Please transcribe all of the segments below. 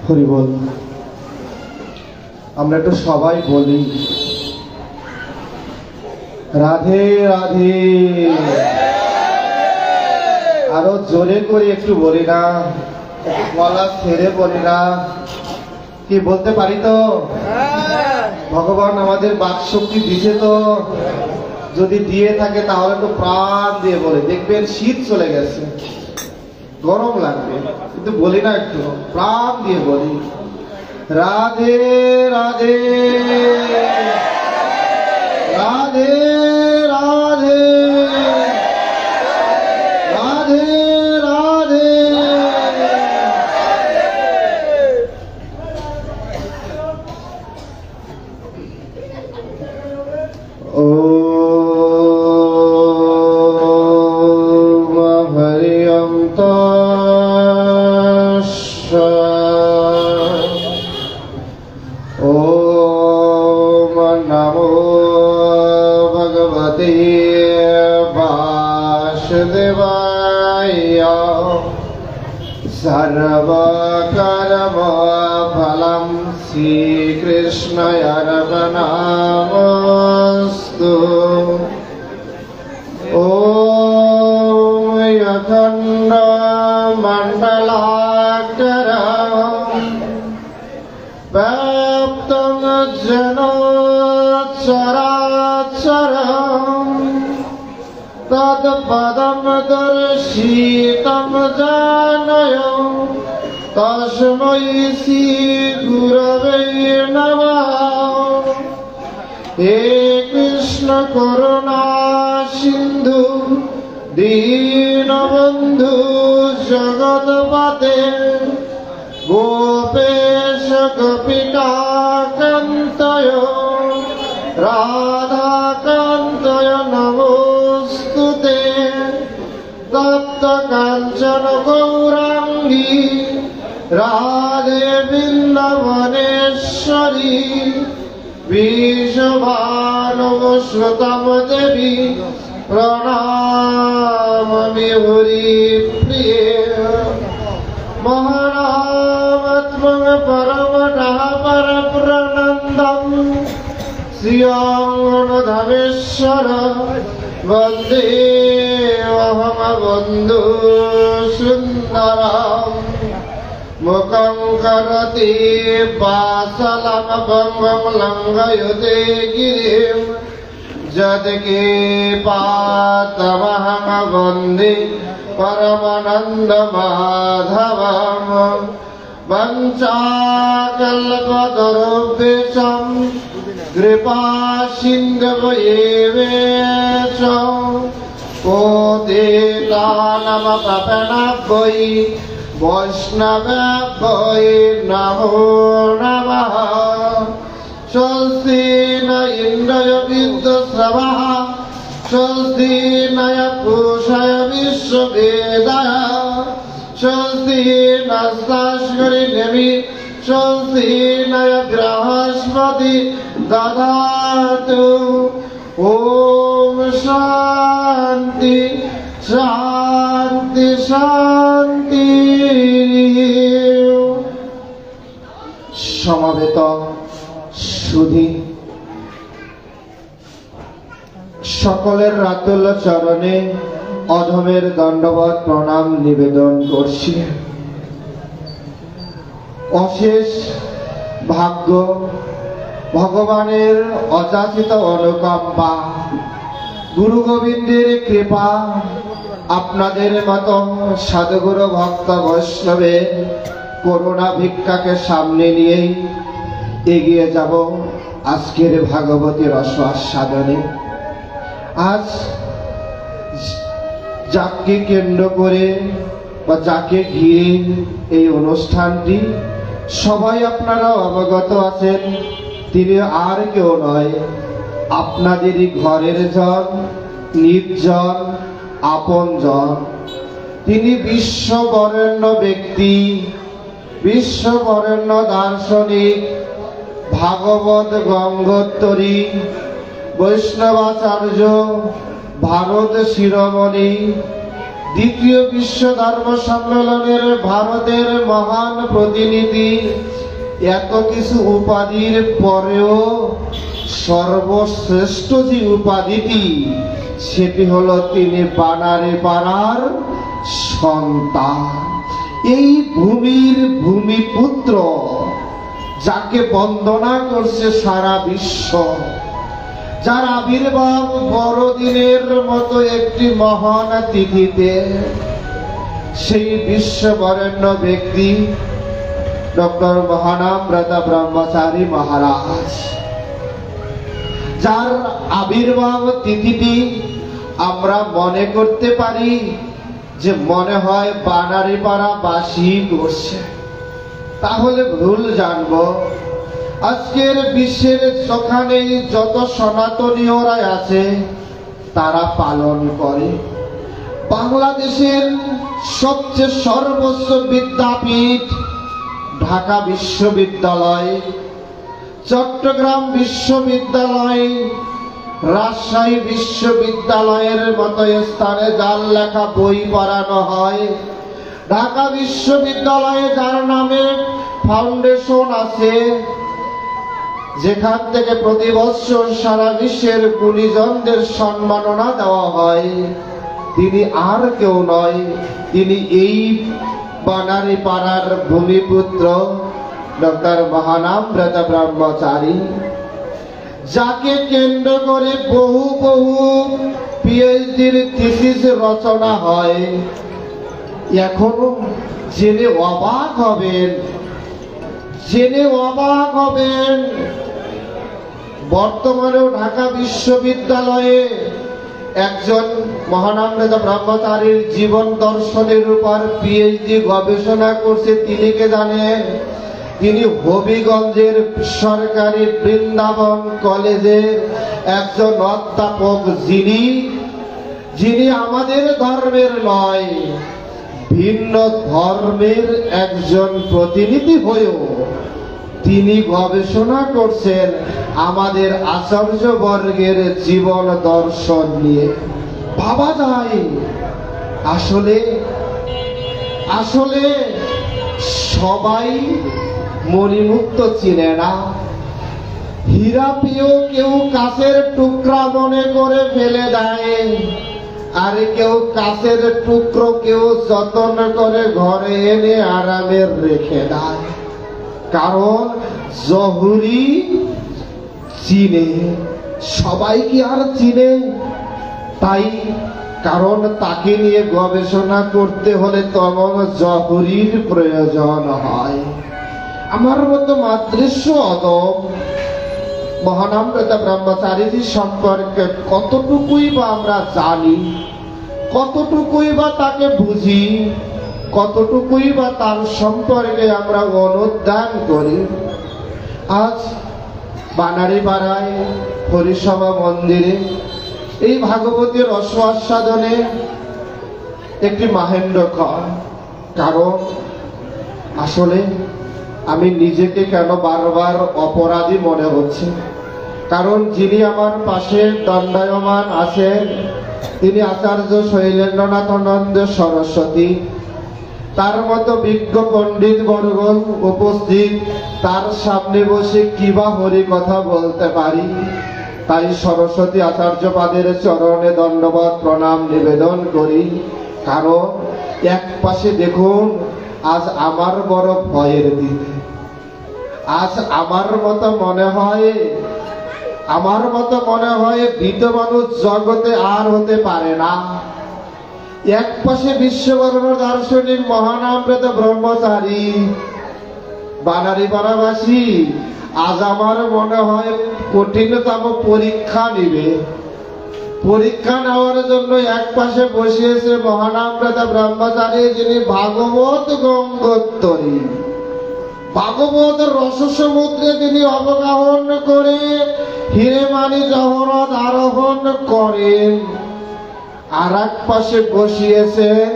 হরি বল। আমরা একটু সবাই বলি রাধে রাধে। আরো জোরে করে একটু বলি না, গলা ছেড়ে বলি না, কি বলতে পারি তো? ভগবান আমাদের বাক শক্তি দিছে তো, যদি দিয়ে থাকে তাহলে একটু প্রাণ দিয়ে বলে দেখবেন শীত চলে গেছে, গরম লাগবে, কিন্তু বলি না, একটু প্রাণ দিয়ে বলি রাধে রাধে রাধে রাধে রাধে রাধে। ও হরিয়ম তস্য ওম নমো ভগবতে বাসুদেবায়। সর্বকর্ম ফলম শ্রীকৃষ্ণার্পণমস্তু। ওম অখণ্ড মণ্ডলাকারম ব্যাপ্তং যেন চরাচরম তৎপদম দর্শিতম জানয় তস্मै শ্রী গুরবে নমঃ। হে কৃষ্ণ করুণা সিন্ধু দীনবন্ধু জগৎপতে গোপেশ গোপিকা কান্তয় রাধাকান্তয় নমোস্তুতে। তপ্ত কাঞ্চন গৌরাঙ্গী রাধে বৃন্দাবনেশ্বরী বিশ্বভানুসুতম দেবী প্রণামামি হরিপ্রিয়ে। মহানামত্মং পরমতঃ পরপ্রনন্দং শ্রিয়ং বন্দে অহম বন্ধু সুন্দরম। মুখং করতি বাসলম ভঙ্গং লঙ্ঘয়তে গিরিম যদকে পাতমহং বন্দে পরমানন্দ মাধবম। বঞ্চাকল্পতরুভ্যেষাং কৃপা সিন্ধুভ্যেষ পতিতানাং বৈষ্ণবেভ্যো নমো নমঃ। স্বস্তি ন ইন্দ্রো বিদ্যশ্রবः স্বস্তি নঃ পূষা বিশ্ববেদাঃ স্বস্তি নস্তাস্করিণেমি স্বস্তি নঃ বৃহস্পতি দদাতু। ওম শান্তি শান্তি শান্তি। সমবেত সুধী সকলের রাতুল চরণে অধমের দণ্ডবত প্রণাম নিবেদন করছি। অশেষ ভাগ্য, ভগবানের অযাচিত অনুকম্পা, গুরু গোবিন্দের কৃপা, আপনাদের মতো সাধুগুরু ভক্ত বৈষ্ণবের করুণা ভিক্ষাকে সামনে নিয়েই এগিয়ে যাব আজকের ভাগবতের রসাস্বাদনে। আজ যাকে কেন্দ্র করে বা যাকে ঘিরে এই অনুষ্ঠানটি সবাই আপনারা অবগত আছেন, তিনি আর কেউ নয়, আপনাদেরই ঘরের জন, নির্জন, আপনজন। তিনি বিশ্ববরেণ্য ব্যক্তি, বিশ্ববরেণ্য দার্শনিক, ভাগবত গঙ্গোত্তরী, বৈষ্ণবাচার্য, ভারত শিরোমণি, দ্বিতীয় বিশ্ব ধর্ম সম্মেলনের ভারতের মহান প্রতিনিধি, এত কিছু উপাধির পরেও সর্বশ্রেষ্ঠ যে উপাধিটি, সেটি হলো তিনি বানারীপাড়ার সন্তান, এই ভূমির ভূমিপুত্র, যাকে বন্দনা করছে সারা বিশ্ব, যার আবির্ভাব বড়দিনের মতো একটি মহান তিথিতে। সেই বিশ্ববরেণ্য ব্যক্তি ডক্টর মহানামব্রত ব্রহ্মচারী মহারাজ, যার আবির্ভাব তিথিটি আমরা মনে করতে পারি যে মনে হয় বানারীপাড়া বাসী করছে, তাহলে ভুল জানবো। আজকের বিশ্বের যেখানেই যত সনাতনীয়রা আছে তারা পালন করে। বাংলাদেশের সবচেয়ে সর্বোচ্চ বিদ্যাপীঠ ঢাকা বিশ্ববিদ্যালয়, চট্টগ্রাম বিশ্ববিদ্যালয়, রাজশাহী বিশ্ববিদ্যালয়ের মতো স্থানে যার লেখা বই পড়ানো হয়। ঢাকা বিশ্ববিদ্যালয়ে যার নামে ফাউন্ডেশন আছে, যেখান থেকে প্রতি বছর সারা বিশ্বের গুণীজনদের সম্মাননা দেওয়া হয়, তিনি আর কেউ নয়, তিনি এই বানারীপাড়ার ভূমিপুত্র ডক্টর মহানামব্রত ব্রহ্মচারী, যাকে কেন্দ্র করে বহু বহু পিএইচডির থিসিস রচনা হয়। এখনো জেনে অবাক হবেন, বর্তমানেও ঢাকা বিশ্ববিদ্যালয়ে একজন মহানামব্রত ব্রহ্মচারীর জীবন দর্শনের উপর পিএইচডি গবেষণা করছে। তিনি কে জানেন? তিনি হবিগঞ্জের সরকারি বৃন্দাবন কলেজের একজন অধ্যাপক, যিনি আমাদের ধর্মের নয়, ভিন্ন ধর্মের একজন প্রতিনিধি হয়েও তিনি গবেষণা করছেন আমাদের আচার্য বর্গের জীবন দর্শন নিয়ে। ভাবা যায়, আসলে সবাই মণিমুক্ত চিনে না। হীরা পেয়েও কেউ কাছের টুকরা মনে করে ফেলে দেয়, আর কেউ কাছের টুকরো কেউ যত্ন করে ঘরে এনে আরামে রেখে দেয়, কারণ জহুরি চিনে। সবাই কি আর চিনে? তাই কারণ তাকে নিয়ে গবেষণা করতে হলে তেমন জহুরির প্রয়োজন হয়। আমার মতো মাতৃস্ব অদম মহানামব্রত ব্রহ্মচারীজি সম্পর্কে কতটুকুই বা আমরা জানি, কতটুকুই বা তাকে বুঝি, কতটুকুই বা তার সম্পর্কে আমরা অনুধ্যান করি। আজ বানারীপাড়ায় হরিসভা মন্দিরে এই ভাগবতীর রসাস্বাদনে একটি মাহেন্দ্রক্ষণ। কারণ আসলে আমি নিজেকে কেন বারবার অপরাধী মনে হচ্ছে, কারণ যিনি আমার পাশে দণ্ডায়মান আছেন তিনি আচার্য শৈলেন্দ্রনাথানন্দ সরস্বতী। তার মতো বিজ্ঞ পণ্ডিত বর্গ উপস্থিত, তার সামনে বসে কিবা হরি কথা বলতে পারি। তাই সরস্বতী আচার্যপাদের চরণে দণ্ডবত প্রণাম নিবেদন করি। কারণ এক পাশে দেখুন, আজ আমার বড় ভয়ের দিন। আজ আমার মতো মনে হয় ভীত মানুষ জগতে আর হতে পারে না। এক পাশে বিশ্ববর্ণ দার্শনিক মহানামব্রত ব্রহ্মচারী বানারীপাড়াবাসী, আজ আমার মনে হয় কঠিনতম পরীক্ষা নিবে। পরীক্ষা নেওয়ার জন্য এক পাশে বসিয়েছে মহানামব্রত ব্রহ্মচারী, যিনি ভাগবত গঙ্গোত্তরী, ভাগবত রস সমুদ্রে তিনি অবগাহন করে হিরেমানি জহরত আরোহণ করেন। আর এক পাশে বসিয়েছেন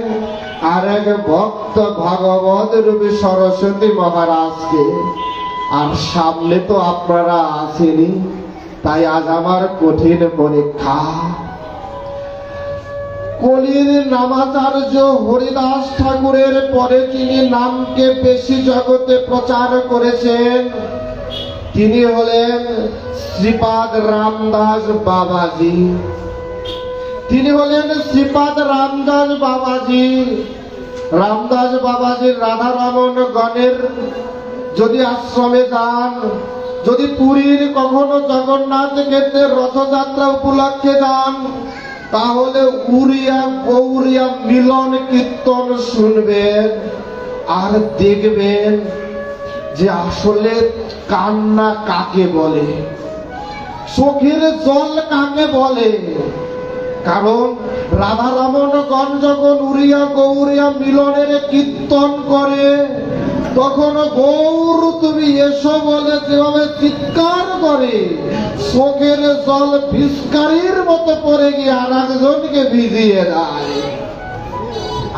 আর এক ভক্ত ভাগবত রূপী সরস্বতী মহারাজকে। আর সামনে তো আপনারা আসেনি, তাই আজ আমার কঠিন পরীক্ষা। কলির নামাচার্য হরিদাস ঠাকুরের পরে যিনি নামকে বেশি জগতে প্রচার করেছেন তিনি হলেন শ্রীপাদ রামদাস বাবাজি। তিনি হলেন শ্রীপাদ রামদাস বাবাজি। রামদাস বাবাজির রাধারমণ গণের যদি আশ্রমে যান, যদি পুরীর কখনো জগন্নাথ ক্ষেত্রের রথযাত্রা উপলক্ষে যান, তাহলে উড়িয়া গৌরিয়া মিলন কীর্তন শুনবেন আর দেখবেন যে আসলে কান্না কাকে বলে, চোখের জল কাকে বলে। কারণ রাধারমণগণ যখন উড়িয়া গৌরিয়া মিলনের কীর্তন করে তখন গৌর তুমি এসো বলে যেভাবে চিৎকার করে, চোখের জল ভিস্কারির মতো পড়ে গিয়ে আর একজনকে ভিজিয়ে দেয়।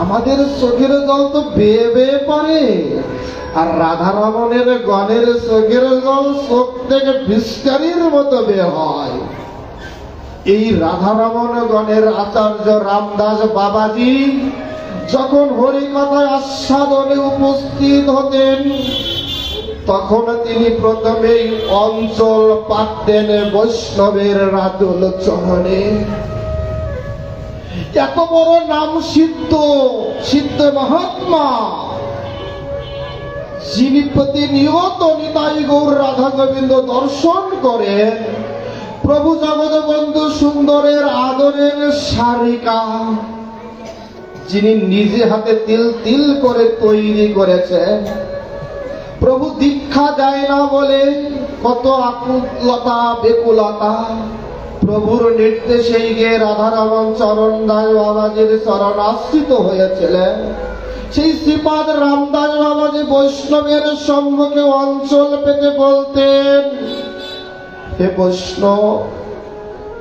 আমাদের চোখের জল তো বেয়ে বেয়ে পড়ে, আর রাধারমণের গণের চোখের জল চোখ থেকে ভিস্কারির মতো বের হয়। এই রাধারমণ গণের আচার্য রামদাস বাবাজি যখন হরিকথায় আস্বাদনে উপস্থিত হতেন তখন তিনি প্রথমেই অঞ্চল পাতেন বৈষ্ণবের রাতুল চরণে। এত বড় নাম সিদ্ধ সিদ্ধ মহাত্মা যিনি প্রতিনিয়ত নিতাই গৌর রাধা গোবিন্দ দর্শন করেন, প্রভু জগৎবন্ধু সুন্দরের আদরের শারিকা যিনি নিজে হাতে তিল তিল করে তৈরি করেছেন। প্রভু দীক্ষা দেয় না বলে কত আকুলতা বেকুলতা, প্রভুর নির্দেশে গিয়ে রাধারমণ চরণ দাস বাবাজির চরণ আশ্রিত হয়েছিলেন। সেই শ্রীপাদ রামদাস বাবাজি বৈষ্ণবের সম্মুখে অঞ্চল পেতে বলতেন, হে বৈষ্ণব,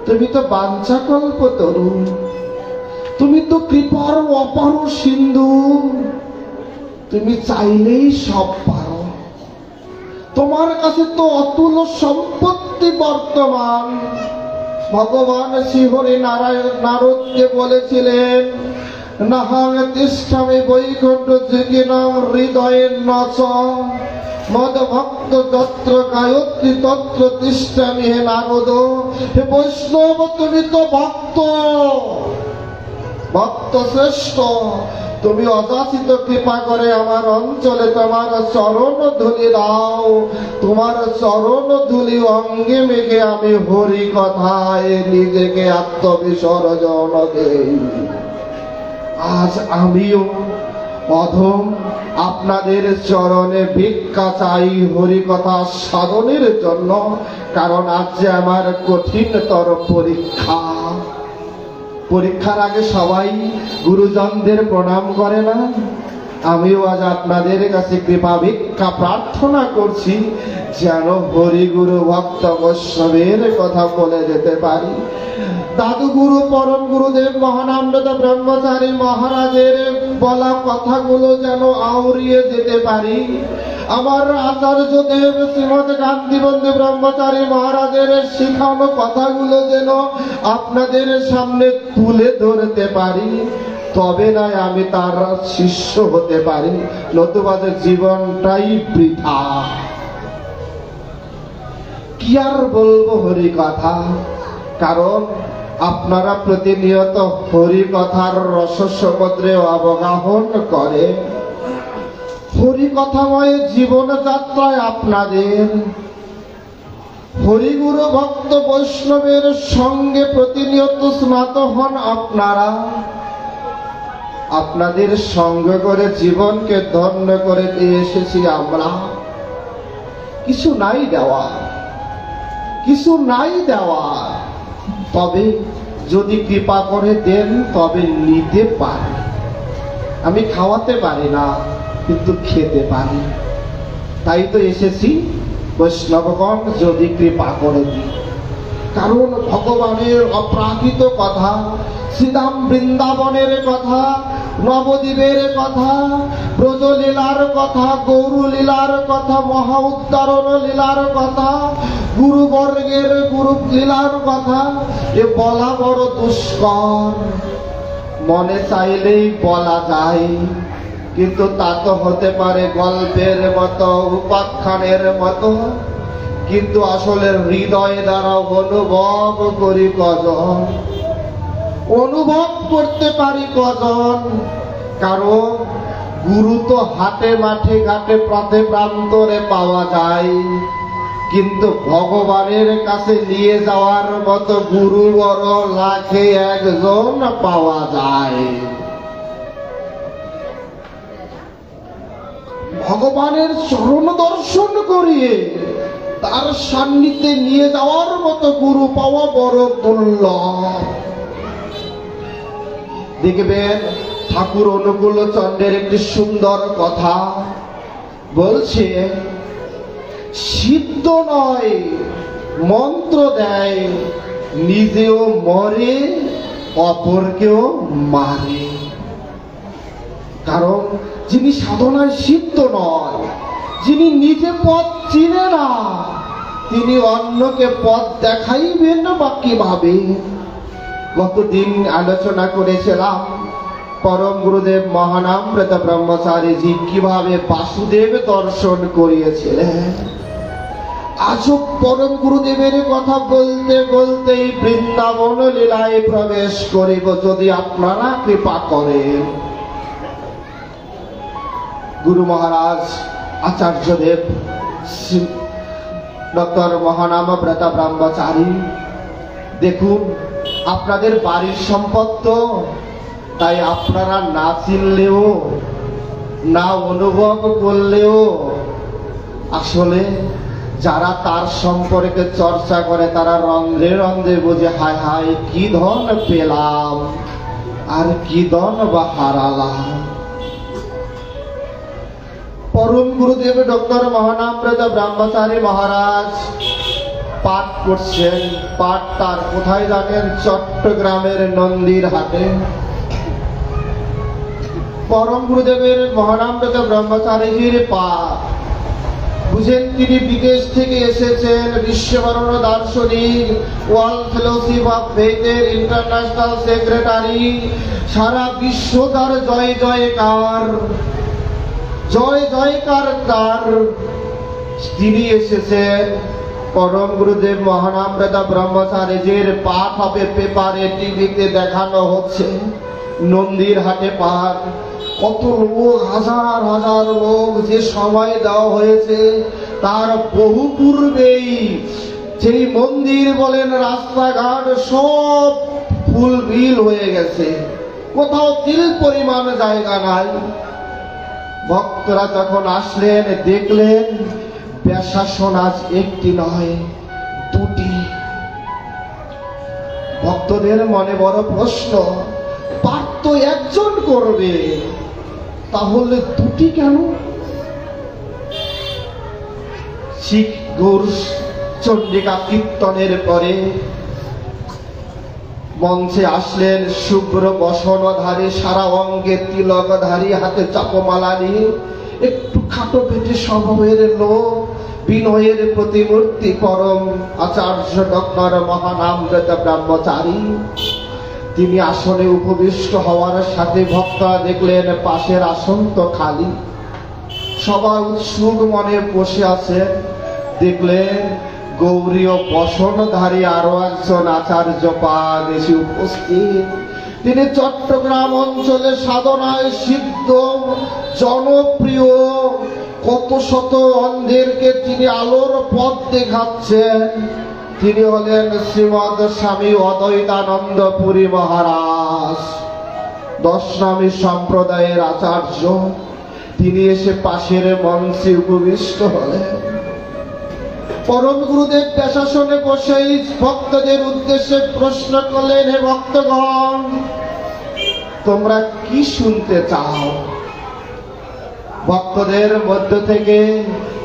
তুমি তো বাঞ্ছাকল্প তরুণ, তুমি তো কৃপার অপার সিন্ধু, তুমি চাইলেই সব পারো, তোমার কাছে তো অতুল সম্পত্তি বর্তমান। ভগবান শ্রীহরি নারায়ণ নারদকে বলেছিলেন, নাহাং তিষ্ঠামি বৈকুণ্ঠ যোগিনা হৃদয়ের নচ মদ ভক্ত যত্র গায়ত্রী তত্র তিষ্ঠামি হে নারদ। হে বৈষ্ণব, তুমি তো ভক্ত, ভক্ত শ্রেষ্ঠ, তুমি অযাচিত কৃপা করে আমার অঞ্চলে তোমার চরণ ধুলি দাও। তোমার চরণ ধুলি অঙ্গে মেঘে আমি হরি কথায় নিজেকে আত্মবিসর্জন দেই। আজ আমিও অধম আপনাদের চরণে ভিক্ষা চাই হরি কথা সাধনের জন্য, কারণ আজ যে আমার কঠিনতর পরীক্ষা। পরীক্ষার আগে সবাই গুরুজনদের প্রণাম করে না? আমিও আজ আপনাদের কাছে কৃপা ভিক্ষা প্রার্থনা করছি, যেন হরি গুরু ভক্ত বৈষ্ণবের কথা বলে যেতে পারি। দাদু গুরু পরম গুরুদেব মহানন্দ ব্রহ্মচারী মহারাজের বলা কথাগুলো যেন আউড়িয়ে যেতে পারি। আমার আচার্য দেব শ্রীমদ গান্ধীবন্ধু ব্রহ্মচারী মহারাজের শিখানো কথাগুলো যেন আপনাদের সামনে তুলে ধরতে পারি, তবে না আমি তার শিষ্য হতে পারি, নতুবা জীবনটাই বৃথা। কি আর বলবো হরি কথা, কারণ আপনারা প্রতিনিয়ত হরি কথার রসসমুদ্রে অবগাহন করে। হরি কথাময় জীবন যাত্রায় আপনাদের হরিগুরু ভক্ত বৈষ্ণবের সঙ্গে প্রতিনিয়ত স্নাত হন আপনারা। আপনাদের সঙ্গ করে জীবনকে ধন্য করে দিয়ে এসেছি আমরা। কিছু নাই দেওয়া, কিছু নাই দেওয়া, তবে যদি কৃপা করে দেন তবে নিতে পারি। আমি খাওয়াতে পারি না, কিন্তু খেতে পারি, তাই তো এসেছি। বৈষ্ণবগণ যদি কৃপা করে দিই, কারণ ভগবানের অপ্রাকৃত কথা, শ্রীধাম বৃন্দাবনের কথা, নবদ্বীপের কথা, ব্রজলীলার কথা, গৌরলীলার কথা, মহা উদ্ধারণ লীলার কথা, গুরুবর্গের গুরু লীলার কথা এ বলা বড় দুষ্কর। মনে চাইলেই বলা যায়, কিন্তু তা তো হতে পারে গল্পের মতো, উপাখ্যানের মতো, কিন্তু আসলে হৃদয় দ্বারা অনুভব করি কজন, অনুভব করতে পারি কজন। কারণ গুরু তো হাটে মাঠে ঘাটে পথে প্রান্তরে পাওয়া যায়, কিন্তু ভগবানের কাছে নিয়ে যাওয়ার মতো গুরু বড় লাখে একজন পাওয়া যায়। ভগবানের চরণ দর্শন করিয়ে তার সান্নিধ্যে নিয়ে যাওয়ার মতো গুরু পাওয়া বড় দুর্লভ। দেখবেন ঠাকুর অনুকূল চন্দ্রের একটি সুন্দর কথা বলছে, সিদ্ধ নয় মন্ত্র দেয়, নিজেও মরে অপরকেও মারে। কারণ যিনি সাধনায় সিদ্ধ নয়, যিনি নিজে পথ চিনে না, তিনি অন্যকে পথ দেখাইবেন বা কিভাবে? গতদিন আলোচনা করেছিলাম পরম গুরুদেব মহানামৃত ব্রহ্মচারীজি কিভাবে বাসুদেব দর্শন করিয়েছিলেন। আজও পরম গুরুদেবের কথা বলতে বলতেই বৃন্দাবন লীলায় প্রবেশ করিব, যদি আপনারা কৃপা করেন। গুরু মহারাজ আচার্যদেব ডক্টর মহানামব্রত ব্রহ্মচারী, দেখুন আপনাদের বাড়ির সম্পদ তো, তাই আপনারা না চিনলেও না অনুভব করলেও আসলে যারা তার সম্পর্কে চর্চা করে তারা রন্ধ্রে রন্ধ্রে বোঝে, হায় হায় কি ধন পেলাম আর কি ধন বা হারালাম। পরম গুরুদেব ডক্টর মহানামব্রত ব্রহ্মচারী মহারাজ পাঠ করছেন। পাঠ তার কোথায় জানেন? চট্টগ্রামের নন্দীর হাটে। পরম গুরুদেবের মহানামব্রত ব্রহ্মচারীজির পাঠ বুঝেন, তিনি বিদেশ থেকে এসেছেন, বিশ্ববরণ দার্শনিক, ওয়ার্ল্ড ফেলোশিপ অফ ফেথের ইন্টারন্যাশনাল সেক্রেটারি। সারা বিশ্ব তার জয় জয়কার, জয় জয়কার তার। তিনি এসেছেন। পরম গুরুদেব মহানামব্রত ব্রহ্মচারীজির পাঠ হবে পেপারে, টিভিতে দেখানো হচ্ছে। নন্দীর হাটে পাঠ, কত লোক, হাজার হাজার লোক। যে সময় দেওয়া হয়েছে তার বহু পূর্বেই সেই মন্দির বলেন রাস্তাঘাট সব ফুল বিল হয়ে গেছে, কোথাও তিল পরিমাণ জায়গা নাই। ভক্তরা যখন আসলেন দেখলেন বেশাসন আজ একটি নয় দুটি। ভক্তদের মনে বড় প্রশ্ন, পাঠ তো একজন করবে, তাহলে দুটি কেন? শিখ গৌর চন্ডিকা কীর্তনের পরে মঞ্চে আসলেন শুভ্র বসনধারী, সারা অঙ্গে তিলকধারী, হাতে চাপমালা নিয়ে, একটু খাটো পেটে স্বভাবের লোক, বিনয়ের প্রতিমূর্তি পরম আচার্য ডক্টর মহানামব্রত ব্রহ্মচারী। তিনি আসনে উপবিষ্ট হওয়ার সাথে ভক্তরা দেখলেন পাশের আসন তো খালি, সবাই উৎসুক মনে বসে আছে। দেখলেন গৌরীয় বসনধারী আরো একজন আচার্য পাদ এসে উপস্থিত। তিনি চট্টগ্রাম অঞ্চলে সাধনায় সিদ্ধ, জনপ্রিয়, কত শত অন্ধেরকে তিনি আলোর পথ দেখাচ্ছেন। তিনি হলেন শ্রীমদ স্বামী অদ্বৈতানন্দ পুরী মহারাজ, দশনামী সম্প্রদায়ের আচার্য। তিনি এসে পাশের মঞ্চে উপবিষ্ট হলেন। পরম গুরুদেব পেশাসনে বসেই ভক্তদের উদ্দেশ্যে প্রশ্ন করলেন, হে ভক্তগণ, তোমরা কি শুনতে চাও? ভক্তদের মধ্য থেকে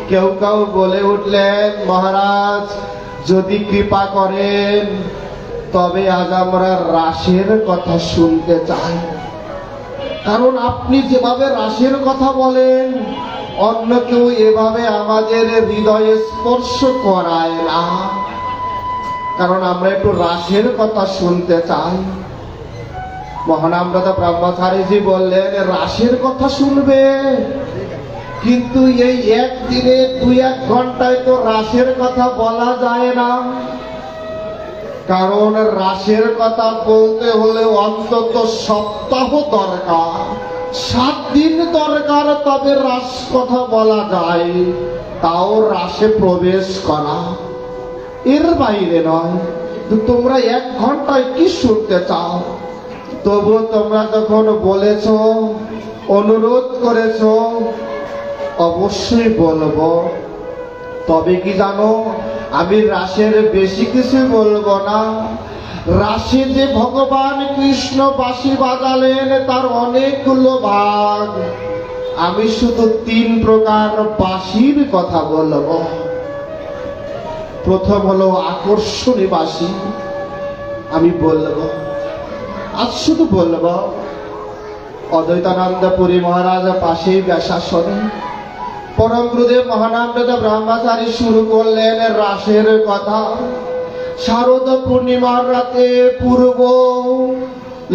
কেউ কেউ বলে উঠলেন, মহারাজ যদি কৃপা করেন তবে আজ আমরা রাসের কথা শুনতে চাই। কারণ আপনি যেভাবে রাসের কথা বলেন অন্য কেউ এভাবে আমাদের হৃদয়ে স্পর্শ করায় না। কারণ আমরা একটু রাসের কথা শুনতে চাই। মহানামদাতা ব্রহ্মচারীজি বললেন রাসের কথা শুনবে, কিন্তু এই একদিনে 2-1 ঘন্টায় তো রাসের কথা বলা যায় না, কারণ রাসের কথা বলতে হলে অন্তত সপ্তাহ দরকার, 7 দিন দরকার, তবে রাস কথা বলা যায়, তাও রাসে প্রবেশ করা, এর বাইরে নয়। তোমরা 1 ঘন্টায় কি শুনতে চাও? তবু তোমরা যখন বলেছ, অনুরোধ করেছ, অবশ্যই বলবো। তবে কি জানো, আমি রাসের বেশি কিছু বলবো না। রাসে যে ভগবান কৃষ্ণ বাঁশি বাজালেন তার অনেকগুলো ভাগ, আমি শুধু 3 প্রকার বাঁশির কথা বলবো। প্রথম হলো আকর্ষণী বাঁশি, আমি বলবো, আজ শুধু বলবো। অদ্বৈতানন্দ পুরী মহারাজ পাশেই ব্যাসাসনে, পরম গুরুদেব মহানামদাতা ব্রহ্মচারী শুরু করলেন রাসের কথা। শারদ পূর্ণিমার রাতে পূর্ব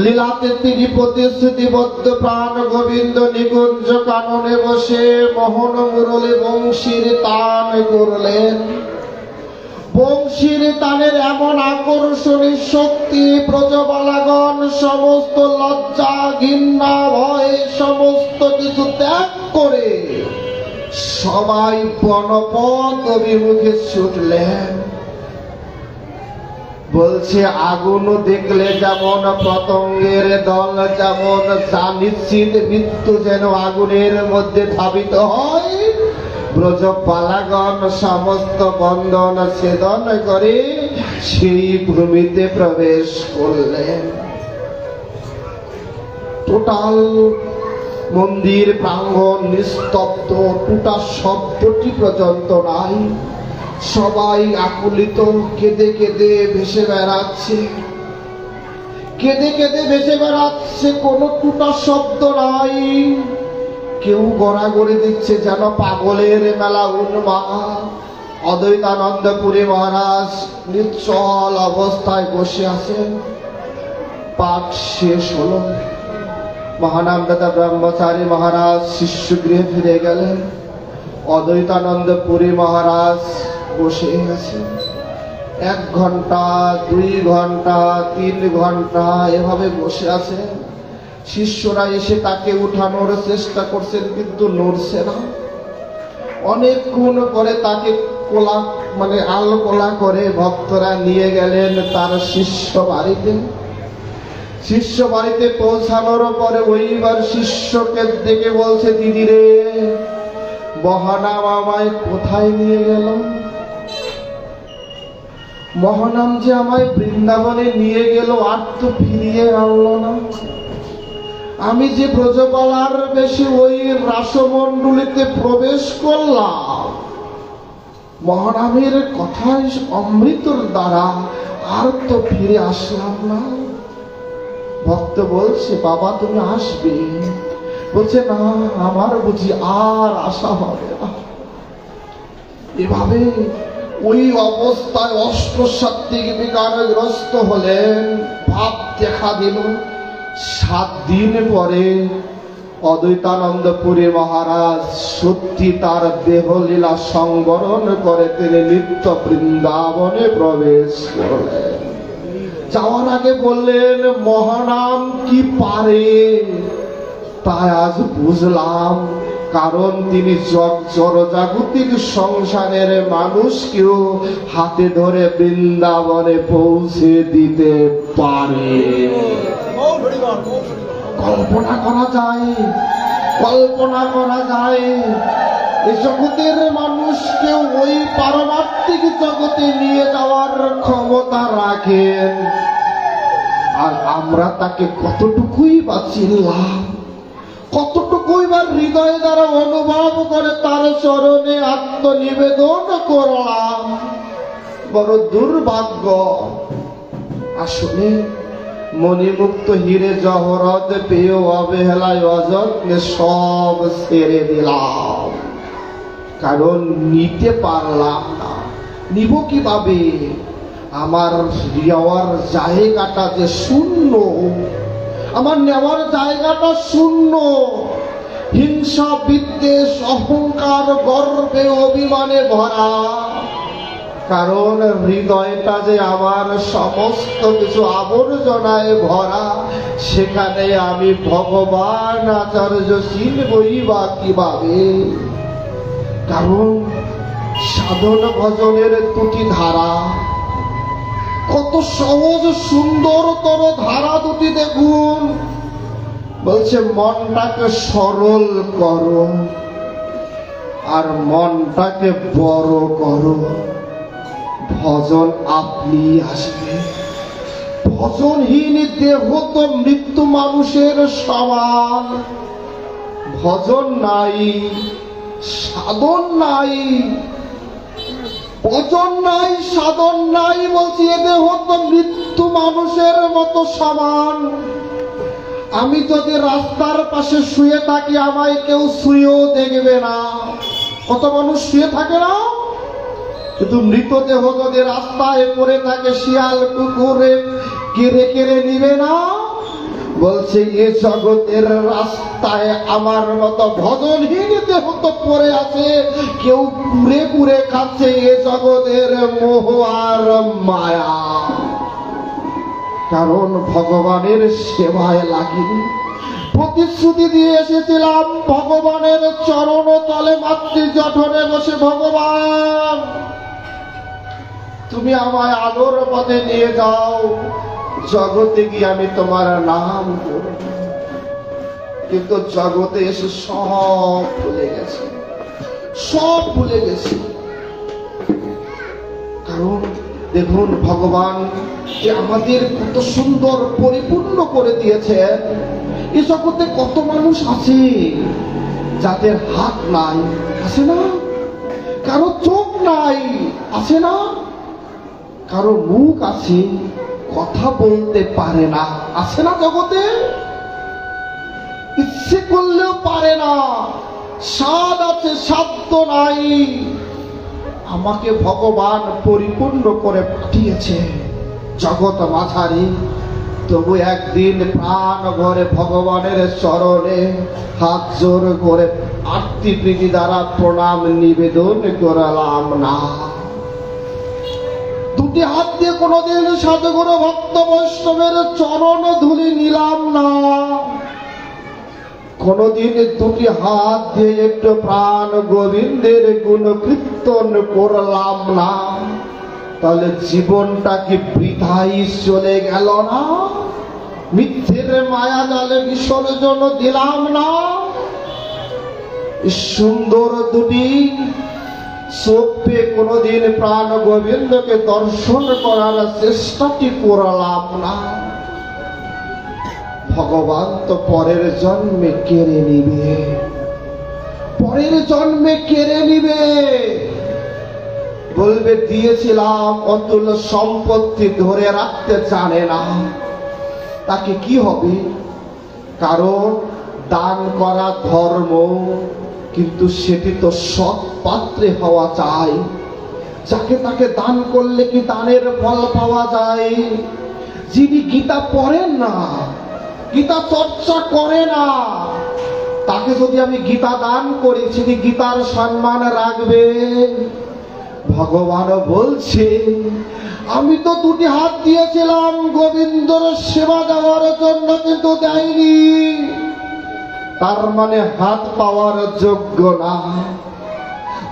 লীলাতে তিনি প্রতিশ্রুতিবদ্ধ প্রাণ গোবিন্দ নিকুঞ্জ কাননে বসে মোহন মুরলী বংশীর তান করলেন। বংশীর তানের এমন আকর্ষণী শক্তি, ব্রজবালাগণ সমস্ত লজ্জা ঘৃণা ভয় সমস্ত কিছু ত্যাগ করে সবাই বনপথ অভিমুখে ছুটলেন। বলছে আগুন দেখলে যেমন পতঙ্গের দল যেমন নিশ্চিত মৃত্যু যেন আগুনের মধ্যে ধাবিত হয়, ব্রজবালাগণ সমস্ত বন্ধন ছেদন করে সেই ভূমিতে প্রবেশ করলেন। টোটাল মন্দির প্রাঙ্গণ নিস্তব্ধ, টুটা শব্দটি পর্যন্ত নাই। সবাই আকুলিত, কেঁদে কেঁদে ভেসে বেড়াচ্ছে, কেঁদে কেঁদে ভেসে বেড়াচ্ছে, কোনো টুটা শব্দ নাই। কেউ গড়াগড়ি দিচ্ছে যেন পাগলের মেলা উন্মাদ। অদ্বৈতানন্দ পুরী মহারাজ নিশ্চল অবস্থায় বসে আছেন। পাঠ শেষ হলো, মহানামদাতা ব্রহ্মচারী মহারাজ শিষ্যগৃহে ফিরে গেলেন। অদ্বৈতানন্দ পুরী মহারাজ বসে আছেন। 1 ঘন্টা 2 ঘন্টা 3 ঘন্টা এভাবে বসে আছেন। শিষ্যরা এসে তাকে উঠানোর চেষ্টা করছেন, কিন্তু নড়ছে না। অনেকক্ষণ পরে তাকে কোলা আলকোলা করে ভক্তরা নিয়ে গেলেন তার শিষ্য বাড়িতে। শিষ্য বাড়িতে পৌঁছানোর পরে ওইবার শিষ্যকে দেখে বলছে, দিদি রে, মহানাম আমায় কোথায় নিয়ে গেল? মহানাম যে আমায় বৃন্দাবনে নিয়ে গেল, আর তো ফিরিয়ে আনলো না। আমি যে ব্রজবালার বেশি ওই রাসমণ্ডলীতে প্রবেশ করলাম, মহানামের কথায় অমৃতর দ্বারা আর তো ফিরে আসলাম না। ভক্ত বলছে, বাবা তুমি আসবে? বলছে, না, আমার বুঝি আর আশা হবে না। এভাবে ওই অবস্থায় অষ্টসাত্ত্বিক বিকারগ্রস্ত হলেন। ভাব দেখা দিল। 7 দিন পরে অদ্বৈতানন্দ পুরী মহারাজ সত্যি তার দেহলীলা সংবরণ করে তিনি নিত্য বৃন্দাবনে প্রবেশ করলেন। যাওয়ার আগে বললেন, মহানাম কি পারে? তাই আজ বুঝলাম, কারণ তিনি জড়জাগতিক সংসারের মানুষকেও হাতে ধরে বৃন্দাবনে পৌঁছে দিতে পারে। কল্পনা করা যায়, কল্পনা করা যায় এই জগতের মানুষকে ওই পারমার্থিক জগতে নিয়ে যাওয়ার ক্ষমতা রাখেন। আর আমরা তাকে কতটুকুই বা চিনলাম, কতটুকুই বা হৃদয় দ্বারা অনুভব করে তার চরণে আত্মনিবেদন করলাম। বড় দুর্ভাগ্য। আসলে মণিমুক্ত হিরে জহরত পেয়ে অবহেলায় অযত্নে সব ছেড়ে দিলাম, কারণ নিতে পারলাম না। নিব কিভাবে? আমার যাওয়ার জায়গাটা যে শূন্য, আমার নেওয়ার জায়গাটা শূন্য। হিংসা, বিদ্বেষ, অহংকার, গর্বে, অভিমানে ভরা। কারণ হৃদয়টা যে আমার সমস্ত কিছু আবর্জনায় ভরা, সেখানে আমি ভগবান আচার্য চিনবই বা কিভাবে? কারণ সাধন ভজনের দুটি ধারা, কত সহজ সুন্দরতর ধারা দুটি দেখুন। বলছে মনটাকে সরল করো আর মনটাকে বড় করো, ভজন আপনি আসবে। ভজনহীন দেহ তো মৃত্যু মানুষের সমান। ভজন নাই, সাধন নাই, ভজন নাই, সাধন নাই, বলছি এ দেহ তো মৃত্যু মানুষের মতো সমান। আমি যদি রাস্তার পাশে শুয়ে থাকি, আমায় কেউ শুয়েও দেখবে না। কত মানুষ শুয়ে থাকে না? কিন্তু মৃতদেহ যদি রাস্তায় পড়ে থাকে, শিয়াল কুকুরে কেড়ে কেড়ে নিবে না। বলছে এ জগতের রাস্তায় আমার মতো ভজনহীন দেহ তো পড়ে আছে, কেউ কুড়ে কুড়ে খাচ্ছে। এ জগতের মোহ আর মায়া। কারণ ভগবানের সেবায় লাগিনি। প্রতিশ্রুতি দিয়ে এসেছিলাম ভগবানের চরণ তলে মাতৃ জঠরে বসে, ভগবান তুমি আমায় আলোর পথে নিয়ে যাও, জগতে গিয়ে আমি তোমার নাম করব। কিন্তু জগতে এসে সব ভুলে গেছে, সব ভুলে গেছে। কারণ দেখুন ভগবান যে আমাদের কত সুন্দর পরিপূর্ণ করে দিয়েছে। এ জগতে কত মানুষ আছে যাদের হাত নাই, আছে না? কারো চোখ নাই, আছে না? কারো মুখ আছে, কথা বলতে পারে না, আছে না? জগতে ইচ্ছে করলেও পারে না। স্বাদ আছে, সাধ্য নাই। আমাকে ভগবান পরিপূর্ণ করে পাঠিয়েছে জগৎ মাঝারি। তবু একদিন প্রাণ ভরে ভগবানের চরণে হাত জোর করে আরতি প্রীতি দ্বারা প্রণাম নিবেদন করলাম না। দুটি হাত দিয়ে কোনোদিন সাধুগুরু ভক্ত বৈষ্ণবের চরণ ধুলি নিলাম না। কোনদিন দুটি হাত দিয়ে একটু প্রাণ গোবিন্দের গুণ কীর্তন করলাম না। তাহলে জীবনটা কি বৃথাই চলে গেল না? মিথ্যের মায়া জালে বিসর্জন দিলাম না। সুন্দর দুটি চোখ পেয়ে কোনদিন প্রাণ গোবিন্দকে দর্শন করার চেষ্টাটি করলাম না। ভগবান তো পরের জন্মে কেড়ে নিবে, পরের জন্মে কেড়ে নিবে। বলবে দিয়েছিলাম, অতুল সম্পত্তি ধরে রাখতে জানে না, তাকে কি হবে? কারণ দান করা ধর্ম, কিন্তু সেটি তো সৎ পাত্রে হওয়া চাই। যাকে তাকে দান করলে কি দানের ফল পাওয়া যায়? যিনি গীতা পড়েন না, গীতা চর্চা করে না, তাকে যদি আমি গীতা দান করি, তিনি গীতার সম্মান রাখবে? ভগবান বলছে আমি তো দুটি হাত দিয়েছিলাম গোবিন্দর সেবা দেওয়ার জন্য, কিন্তু দেয়নি। তার মানে হাত পাওয়ার যোগ্য না।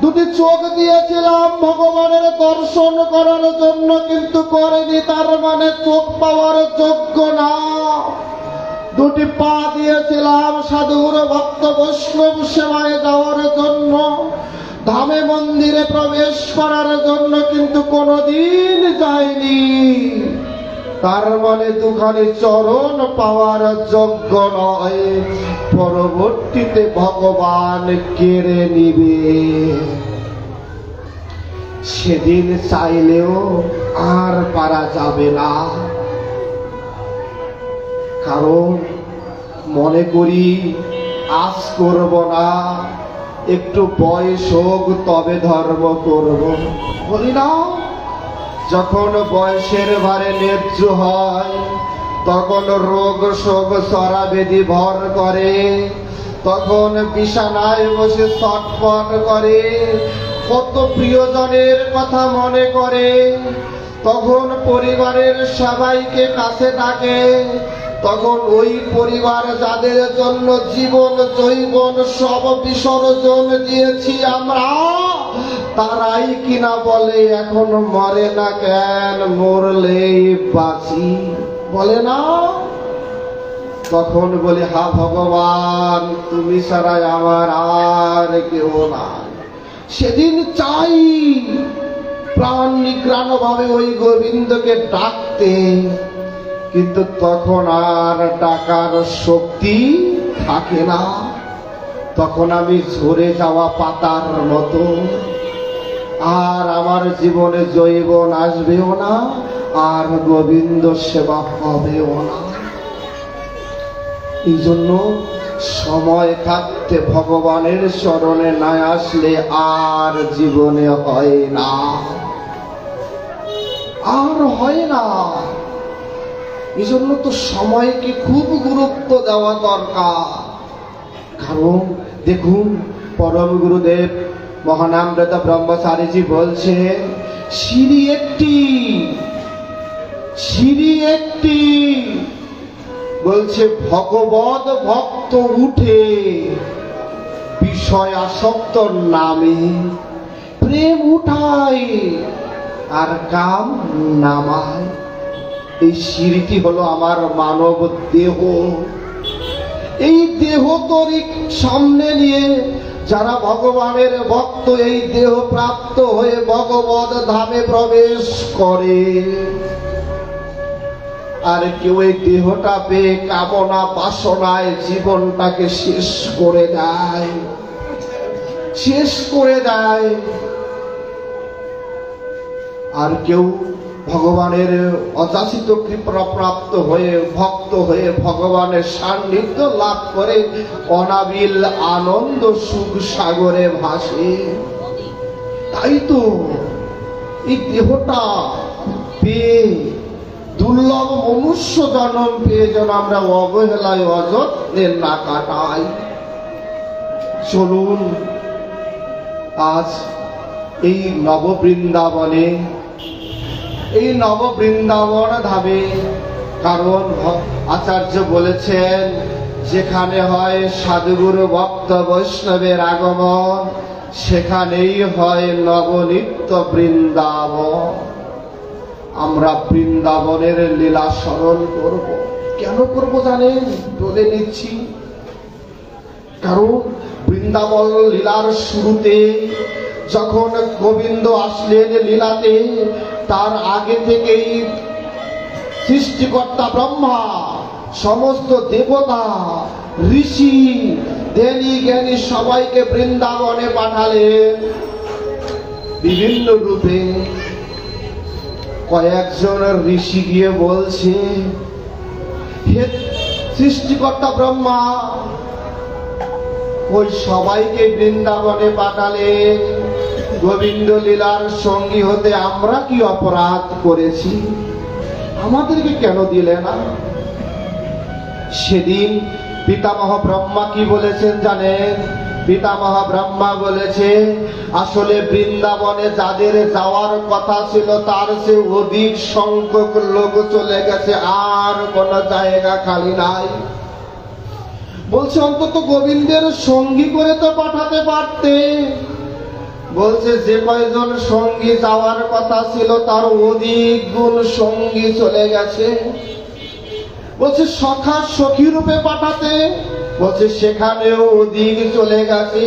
দুটি চোখ দিয়েছিলাম ভগবানের দর্শন করার জন্য, কিন্তু করেনি, তার মানে চোখ পাওয়ার যোগ্য না। দুটি পা দিয়েছিলাম সাধুর ভক্ত বৈষ্ণব সেবায় যাওয়ার জন্য, ধামে মন্দিরে প্রবেশ করার জন্য, কিন্তু কোনদিন যায়নি। তার মানে দুখানি চরণ পাওয়ার যোগ্য নয়। পরবর্তীতে ভগবান কেড়ে নিবে। সেদিন চাইলেও আর পারা যাবে না। কারণ মনে করি আজ করব না, একটু বয়স হোক তবে ধর্ম করব, বলি না? যখন বয়সের ভারে ন্যায্য হয়, তখন রোগ শোক সরা বেদি ভর করে, তখন বিছানায় বসে ছটফট করে, কত প্রিয়জনের কথা মনে করে, তখন পরিবারের সবাইকে কাছে ডাকে, তখন ওই পরিবার যাদের জন্য জীবন জৈবন সব বিসর্জন দিয়েছি আমরা, তারাই কিনা বলে এখন মরে না কেন, মরলেই বাঁচি, বলে না? তখন বলে হা ভগবান, তুমি ছাড়া আমার আর কেউ নাই। সেদিন চাই প্রাণ নিগ্রাণ ভাবে ওই গোবিন্দকে ডাকতে, কিন্তু তখন আর ডাকার শক্তি থাকে না। তখন আমি ঝরে যাওয়া পাতার মতো, আর আমার জীবনে জৈবন আসবেও না, আর গোবিন্দ সেবা হবেও না। এই জন্য সময় থাকতে ভগবানের চরণে না আসলে আর জীবনে হয় না, আর হয় না। এই জন্য তো সময়কে খুব গুরুত্ব দেওয়া দরকার। কারণ দেখুন, পরম গুরুদেব মহানামৃত ব্রহ্মচারীজি বলছে, সিঁড়ি একটি বলছে, ভগবত ভক্ত উঠে বিষয় আসক্ত নামে, প্রেম উঠায় আর কাম নামায়। এই সিঁড়িটি হলো আমার মানব দেহ। এই দেহ তরিক সামনে নিয়ে যারা ভগবানের ভক্ত, এই দেহ প্রাপ্ত হয়ে ভগবত ধামে প্রবেশ করে। আর কেউ এই দেহটা পেয়ে কামনা বাসনায় জীবনটাকে শেষ করে দেয়। আর কেউ ভগবানের অযাচিত কৃপা প্রাপ্ত হয়ে ভক্ত হয়ে ভগবানের সান্নিধ্য লাভ করে অনাবিল আনন্দ সুখ সাগরে ভাসে। তাই তো এই দেহটা পেয়ে, দুর্লভ মনুষ্য জন্ম পেয়ে যেন আমরা অবহেলায় অযত্নে না কাটাই। চলুন আজ এই নববৃন্দাবনে, এই নববৃন্দাবন ধামে, কারণ আচার্য বলেছেন যেখানে হয় সাধুগুরু ভক্ত বৈষ্ণবের আগমন, সেখানেই হয় নবনিত্য বৃন্দাবন। আমরা বৃন্দাবনের লীলা স্মরণ করব। কেন করব জানেন? বলে নিচ্ছি। কারণ বৃন্দাবন লীলার শুরুতে যখন গোবিন্দ আসলেন লীলাতে, তার আগে থেকেই সৃষ্টিকর্তা ব্রহ্মা সমস্ত দেবতা ঋষি জ্ঞানী জ্ঞানী সবাইকে বৃন্দাবনে পাঠালেন বিভিন্ন রূপে। কয়েকজন ঋষি গিয়ে বলছে, হে সৃষ্টিকর্তা ব্রহ্মা, ওই সবাইকে বৃন্দাবনে পাঠালে, গোবিন্দ লীলার সঙ্গী হতে আমরা কি অপরাধ করেছি? আমাদেরকে কেন দিলে না? সেদিন পিতামহ ব্রহ্মা কি বলেছেন জানেন? পিতামহ ব্রহ্মা বলেছে, আসলে বৃন্দাবনে যাদের যাওয়ার কথা ছিল তার সে অধিক সংখ্যক লোক চলে গেছে, আর কোন জায়গা খালি নাই। বলছে অন্তত গোবিন্দের সঙ্গী করে তো পাঠাতে পারতে। বলছে যে কয়জন সঙ্গী যাওয়ার কথা ছিল তার অধিক গুণ সঙ্গী চলে গেছে। বলছে সখা সখী রূপে পাঠাতে, বলছে সেখানেও অধিক চলে গেছে।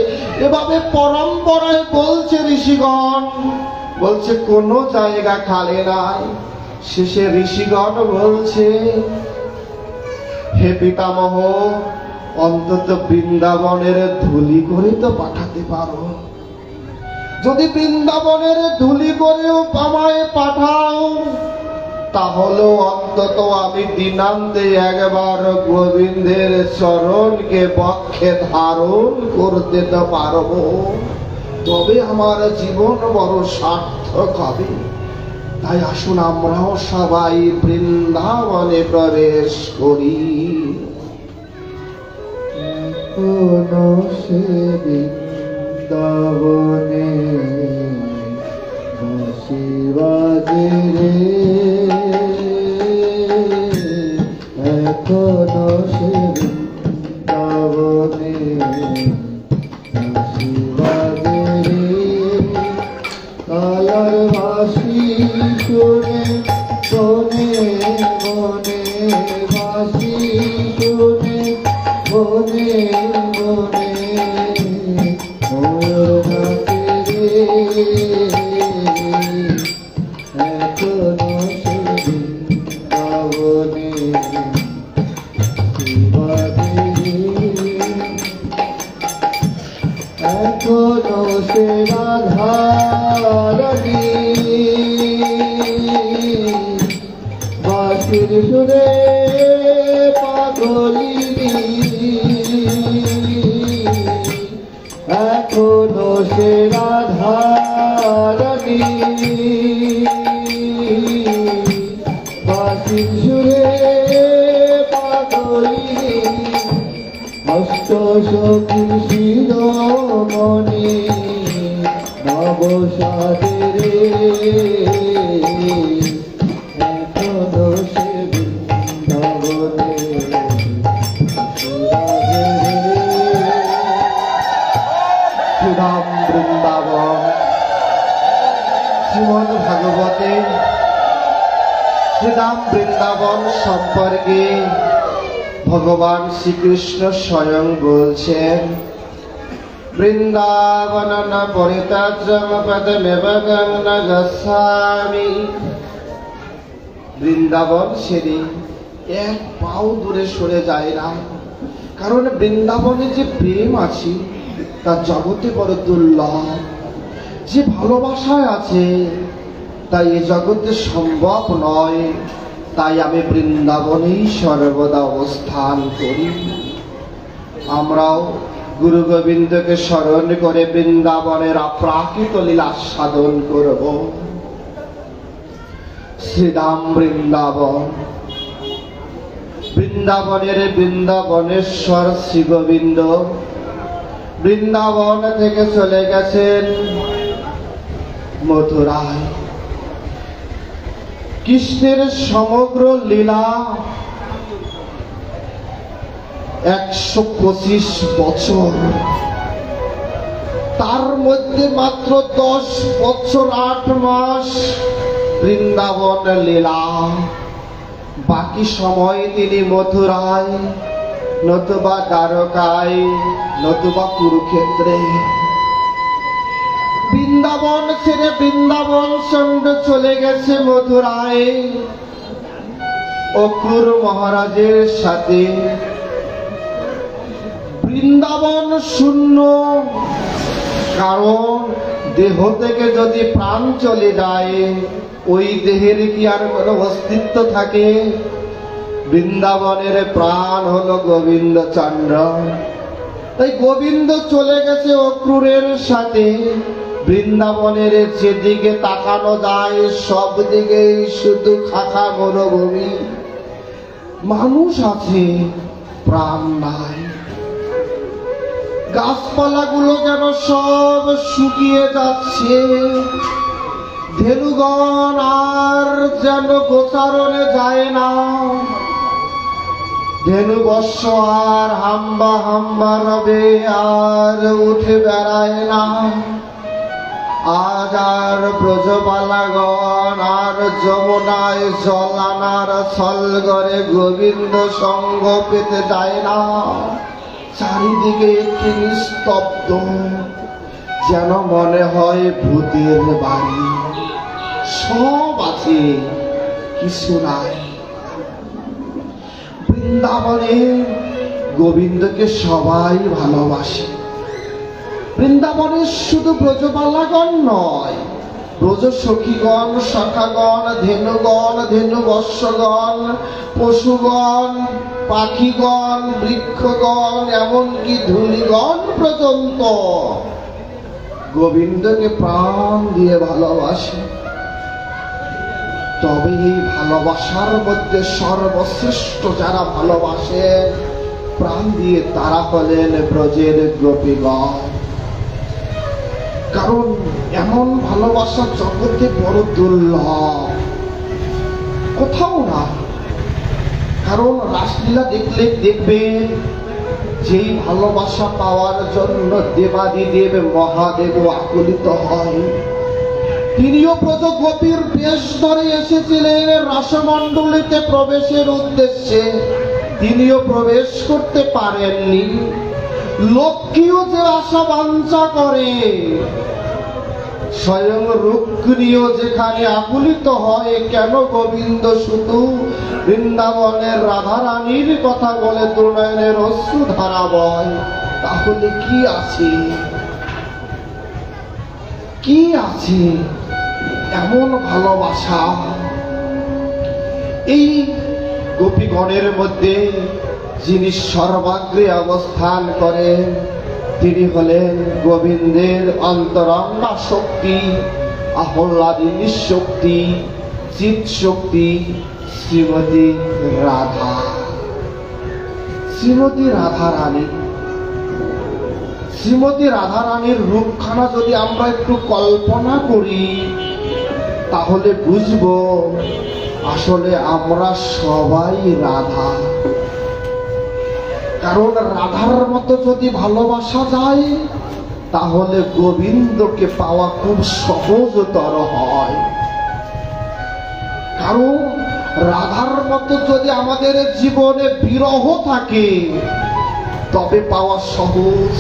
এভাবে পরম্পরায় বলছে ঋষিগণ, বলছে কোন জায়গা খালি নাই। শেষে ঋষিগণ বলছে, হে পিতামহ, অন্তত বৃন্দাবনের ধুলি করে তো পাঠাতে পারো। যদি বৃন্দাবনের ধুলি করেও আমায় পাঠাও, তাহলেও অন্তত আমি দিনান্তে একবার গোবিন্দের চরণকে বক্ষে ধারণ করতে তো পারবো, তবে আমার জীবন বড় সার্থক হবে। তাই আসুন আমরাও সবাই বৃন্দাবনে প্রবেশ করি। এখনো সে বৃন্দাবনে বাঁশি বাজে রে, এখনো সে বৃন্দাবনে বাঁশি বাজে রে। কালার বাঁশি শুনে মনে মনে, বাঁশি শুনে মনে মনে, ময়ূর নাচে রে, এখনো সে বৃন্দাবনে বাজে রে। এখনো সে রাধারানী বাঁশির সুরে পাগলিনী, এখনো সে রাধারানী বাঁশির সুরে পাগলিনী। অষ্ট সখীর শিরোমণি নবসাদের এখনো সে বৃন্দাবনে শ্রীরাম বৃন্দাবন। শ্রীমদ ভাগবতে শ্রীরাম বৃন্দাবন সম্পর্কে ভগবান শ্রীকৃষ্ণ স্বয়ং বলছেন, বৃন্দাবন না পরিত্যাজ্যম পদমেব ন গচ্ছামি। বৃন্দাবন ছেড়ে এক পাও দূরে সরে যায় না, কারণ বৃন্দাবনে যে প্রেম আছে তা জগতে বড় দুর্লভ। যে ভালোবাসায় আছে তাই এ জগতে সম্ভব নয়। তাই আমি বৃন্দাবনেই সর্বদা অবস্থান করি। আমরাও গুরু গোবিন্দকে স্মরণ করে বৃন্দাবনের অপ্রাকৃত লীলা সাধন করব। শ্রীরাম বৃন্দাবন। বৃন্দাবনের বৃন্দাবনেশ্বর শ্রী গোবিন্দ বৃন্দাবন থেকে চলে গেছেন মথুরায়। কৃষ্ণের সমগ্র লীলা 125 বছর, তার মধ্যে মাত্র 10 বছর 8 মাস বৃন্দাবন লীলা। বাকি সময় তিনি মথুরায়, নতুবা দ্বারকায়, নতুবা কুরুক্ষেত্রে। বৃন্দাবন ছেড়ে বৃন্দাবন সঙ্গে চলে গেছে মথুরায় অক্রূর মহারাজের সাথে। বৃন্দাবন শূন্য, কারণ দেহ থেকে যদি প্রাণ চলে যায় ওই দেহের কি আর কোনো অস্তিত্ব থাকে? বৃন্দাবনের প্রাণ হলো গোবিন্দ চন্দ্র। তাই গোবিন্দ চলে গেছে অক্রূরের সাথে। বৃন্দাবনের যেদিকে তাকানো যায় সব দিকেই শুধু খাখা মরুভূমি। মানুষ আছে, প্রাণ নাই। গাছপালাগুলো যেন সব শুকিয়ে যাচ্ছে। ধেনুগণ আর যেন গোচারণে যায় না। ধেনু বর্ষ আর হাম্বা হাম্বা রবে আর উঠে বেড়ায় না। আজ আর ব্রজবালাগণ আর যমুনায় জল আনার ছলগরে গোবিন্দ সঙ্গ পেতে যায় না। চারিদিকে একটি নিস্তব্ধ, যেন মনে হয় ভূতের বাড়ি। সব আছে, কিছু নাই। বৃন্দাবনে গোবিন্দকে সবাই ভালোবাসে। বৃন্দাবনে শুধু ব্রজবালাগণ নয়, ব্রজ সখীগণ, সখাগণ, ধেনুগণ, ধেনু বৎসগণ, পশুগণ, পাখিগণ, বৃক্ষগণ, এমনকি ধূলিগণ পর্যন্ত গোবিন্দকে প্রাণ দিয়ে ভালোবাসে। তবে এই ভালোবাসার মধ্যে সর্বশ্রেষ্ঠ যারা ভালোবাসেন প্রাণ দিয়ে তারা হলেন ব্রজের গোপীগণ। কারণ এমন ভালোবাসা জগতে বড় দুর্লভ, কোথাও না। কারণ রাসলীলা দেখলে দেখবেন যেই ভালোবাসা পাওয়ার জন্য দেবাদিদেব মহাদেব আকুলিত হয়। তিনিও ব্রজ গোপীর বেশ ধরে এসেছিলেন রাসমণ্ডলীতে প্রবেশের উদ্দেশ্যে, তিনিও প্রবেশ করতে পারেননি। লক্ষ্মীও যে আশা বাঞ্ছা করে, স্বয়ং রুক্মিণীও যেখানে আকুলিত হয়, কেন গোবিন্দ শুধু বৃন্দাবনের রাধারানীর কথা বলে দুনয়নের অশ্রু ধারা বয়? তাহলে কি আছে, কি আছে এমন ভালোবাসা? এই গোপীগণের মধ্যে যিনি সর্বাগ্রে অবস্থান করেন তিনি হলেন গোবিন্দের অন্তরঙ্গা শক্তি, আহ্লাদিনী শক্তি, চিৎ শক্তি শ্রীমতী রাধা, শ্রীমতী রাধা রানী। শ্রীমতী রাধা রানীর রূপখানা যদি আমরা একটু কল্পনা করি তাহলে বুঝবো আসলে আমরা সবাই রাধা। কারণ রাধার মতো যদি ভালোবাসা যায় তাহলে গোবিন্দকে পাওয়া খুব সহজতর হয়। কারণ রাধার মতো যদি আমাদের জীবনে বিরহ থাকে তবে পাওয়া সহজ।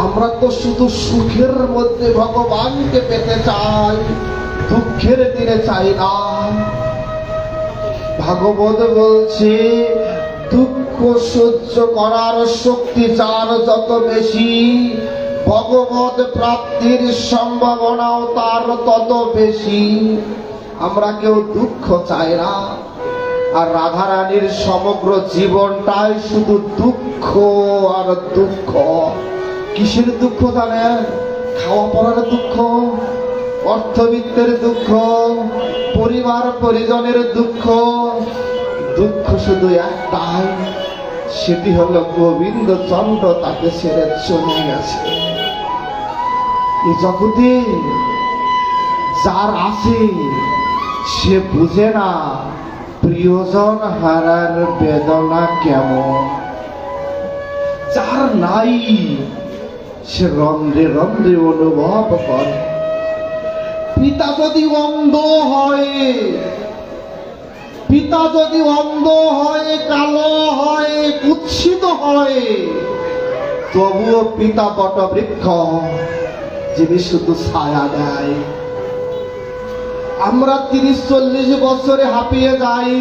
আমরা তো শুধু সুখের মধ্যে ভগবানকে পেতে চাই, দুঃখের দিনে চাই না। ভাগবত বলছে দুঃখ সহ্য করার শক্তি যার যত বেশি, ভগবত প্রাপ্তির সম্ভাবনাও তার তত বেশি। আমরা কেউ দুঃখ চাই না, আর রাধারানীর সমগ্র জীবনটাই শুধু দুঃখ আর দুঃখ। কিসের দুঃখ জানেন? খাওয়া পড়ার দুঃখ, অর্থবিত্তের দুঃখ, পরিবার পরিজনের দুঃখ। দুঃখ শুধু একটাই, সেটি হলো গোবিন্দ চন্দ্র তাকে ছেড়ে চলে গেছে। এই জগতে যার আছে সে বুঝে না প্রিয়জন হারার বেদনা কেমন। যার নাই সে রন্ধ্রে রন্ধ্রে অনুভব করে। পিতা যদি অন্ধ হয়, পিতা যদি অন্ধ হয়, কালো হয়, কুৎসিত হয়, তবুও পিতা বটবৃক্ষ যিনি শুধু ছায়া দেয়। আমরা 30-40 বছরে হাঁপিয়ে যাই,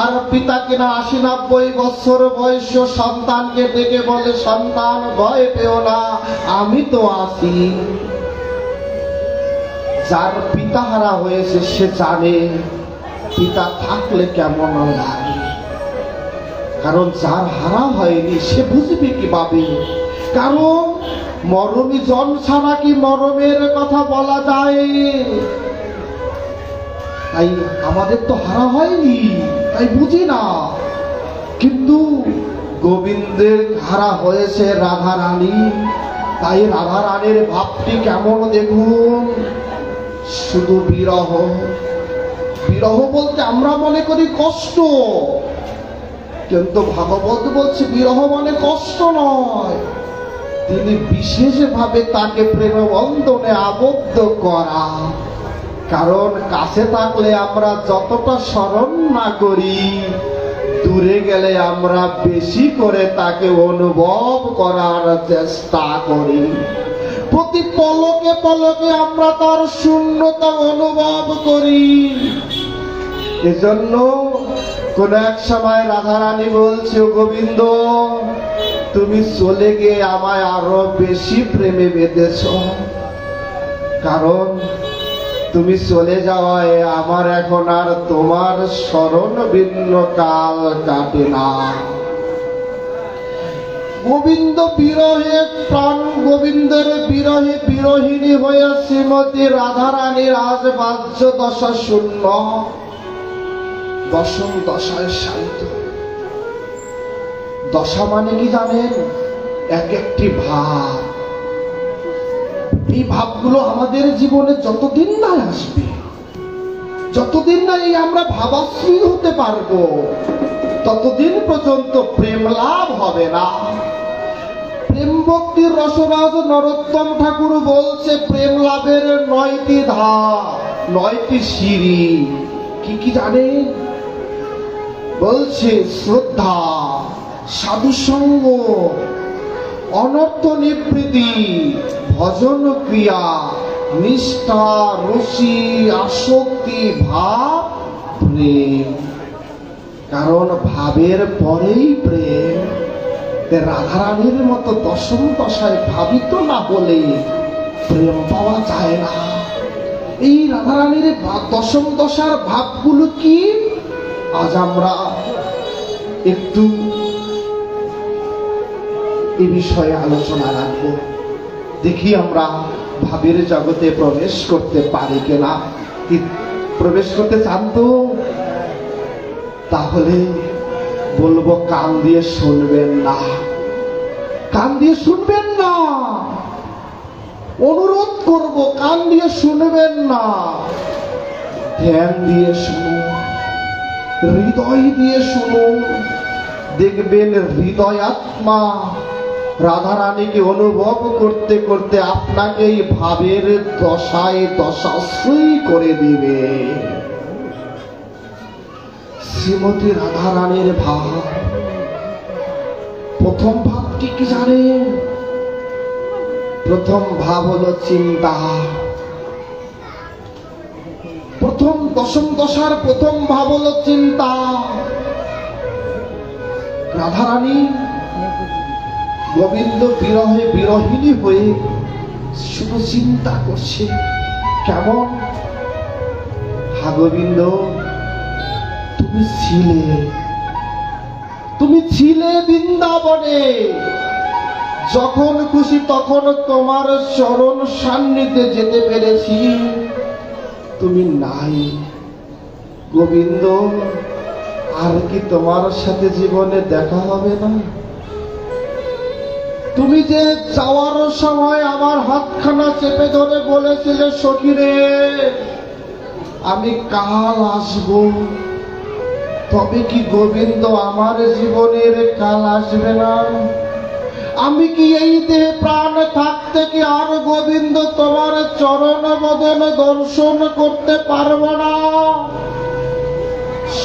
আর পিতা কিনা 80-90 বছর বয়স সন্তানকে ডেকে বলে, সন্তান ভয় পেও না, আমি তো আছি। যার পিতা হারা হয়েছে সে জানে পিতা থাকলে কেমন লাগে। কারণ যার হারা হয়নি সে বুঝবে কিভাবে? কারণ মরমী জন ছাড়া কি মরমের কথা বলা যায়? তাই আমাদের তো হারা হয়নি, তাই বুঝি না। কিন্তু গোবিন্দের হারা হয়েছে রাধা রানী, তাই রাধা রানীর ভাবটি কেমন দেখুন, শুধু বিরহ। বিরহ বলতে আমরা মনে করি কষ্ট, কিন্তু ভাগবত বলছে বিরহ মানে কষ্ট নয়, তিনি বিশেষভাবে তাকে প্রেম বন্ধনে আবদ্ধ করা। কারণ কাছে থাকলে আমরা যতটা স্মরণ না করি, দূরে গেলে আমরা বেশি করে তাকে অনুভব করার চেষ্টা করি। প্রতি পলকে পলকে আমরা তার শূন্যতা অনুভব করি। এজন্য কোন এক সময় রাধারানী বলছে, গোবিন্দ তুমি চলে গিয়ে আমায় আরো বেশি প্রেমে বেঁধেছ। কারণ তুমি চলে যাওয়ায় আমার এখন আর তোমার স্মরণ ভিন্ন কাল কাটে না। গোবিন্দ বিরহে প্রাণ, গোবিন্দের বিরহে বিরহিণী হয়ে শ্রীমতী রাধারানীর আজ বাহ্য দশা শূন্য। দশম দশায় শায়িত। দশা মানে কি জানেন? এক একটি ভাব। এই ভাবগুলো আমাদের জীবনে যতদিন না আসবে, যতদিন না এই আমরা ভাবাশ্রী হতে পারবো, ততদিন পর্যন্ত প্রেম লাভ হবে না। প্রেম ভক্তির রসরাজ নরোত্তম ঠাকুর বলছে প্রেম লাভের 9টি ধাপ, 9টি সিঁড়ি। কি কি জানেন? বলছে শ্রদ্ধা, সাধুসঙ্গ, অনর্থ নিবৃত্তি, ভজন ক্রিয়া, নিষ্ঠা, রুচি, আসক্তি, ভাব, প্রেম। কারণ ভাবের পরেই প্রেম। রাধারানীর মতো দশম দশায় ভাবিত না হলে প্রেম পাওয়া যায় না। এই রাধারানীর দশম দশার ভাবগুলো কি আজ আমরা একটু এ বিষয়ে আলোচনা রাখবো। দেখি আমরা ভাবের জগতে প্রবেশ করতে পারি কিনা। কি প্রবেশ করতে চান তো? তাহলে বলবো কান দিয়ে শুনবেন না, কান দিয়ে শুনবেন না, অনুরোধ করব কান দিয়ে শুনবেন না, ধ্যান দিয়ে শুনুন, হৃদয় দিয়ে শুনুন। দেখবেন হৃদয় আত্মা রাধারানীকে অনুভব করতে করতে আপনাকে এই ভাবের দশায় দশাশ্রয়ী করে দিবে। শ্রীমতী রাধারানীর ভাব, প্রথম ভাবটি কি জানেন? প্রথম ভাব হলো চিন্তা। প্রথম দশম দশার প্রথম ভাব হলো চিন্তা। রাধারানী গোবিন্দ বিরহে বিরহিনী হয়ে শুধু চিন্তা করছে। কেমন? হা গোবিন্দ, তুমি ছিলে বৃন্দাবনে, যখন খুশি তখন তোমার চরণ সান্নিধ্যে যেতে পেরেছি, তুমি নাই। গোবিন্দ, আর কি তোমার সাথে জীবনে দেখা হবে না? তুমি যে যাওয়ার সময় আমার হাতখানা চেপে ধরে বলেছিলে, সখীরে আমি কাল আসবো। তবে কি গোবিন্দ আমার জীবনের কাল আসবে না? আমি কি এই দেহে প্রাণ থাকতে কি আর গোবিন্দ তোমার চরণ বদন দর্শন করতে পারবো না?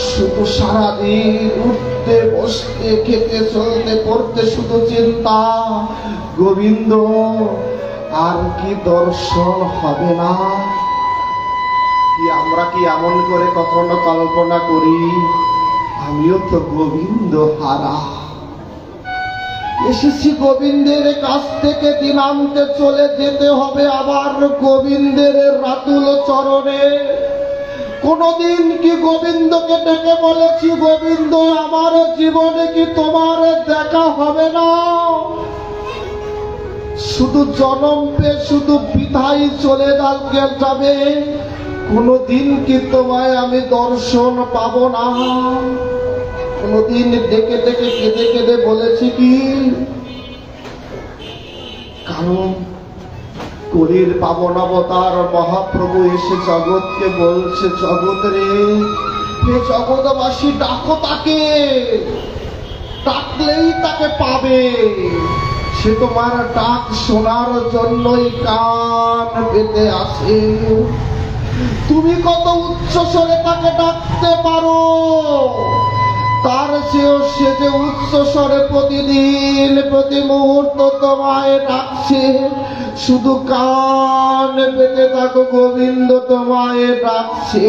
শুধু সারাদিন উঠতে বসতে খেতে চলতে পড়তে শুধু চিন্তা, গোবিন্দ আর কি দর্শন হবে না? আমরা কি এমন করে কখনো কল্পনা করি আমিও তো গোবিন্দ হারা, এসেছি গোবিন্দের কাছ থেকে দিনান্তে চলে যেতে হবে আবার গোবিন্দের রাতুল চরণে। কোনদিন কি গোবিন্দকে ডেকে বলেছি, গোবিন্দ আমার জীবনে কি তোমার দেখা হবে না? শুধু জনম পে শুধু বিধাই চলে যাবে, কোনদিন কি তোমায় আমি দর্শন পাবো না? কোনদিন ডেকে ডেকে কেঁদে কেঁদে বলেছি কি? কারণ কলির পাবনাবতার মহাপ্রভু এসে জগৎকে বলছে, জগৎ রে, হে জগৎবাসী, ডাকো তাকে, ডাকলেই তাকে পাবে। সে তোমার ডাক শোনার জন্যই কান পেতে আসে। তুমি কত উচ্চ স্বরে তাকে ডাকতে পারো, তার চেয়েও সে যে উচ্চ স্বরে প্রতিদিন প্রতি মুহূর্ত তোমায় ডাকছে। শুধু কান পেতে থাকো, গোবিন্দ তোমায় ডাকছে।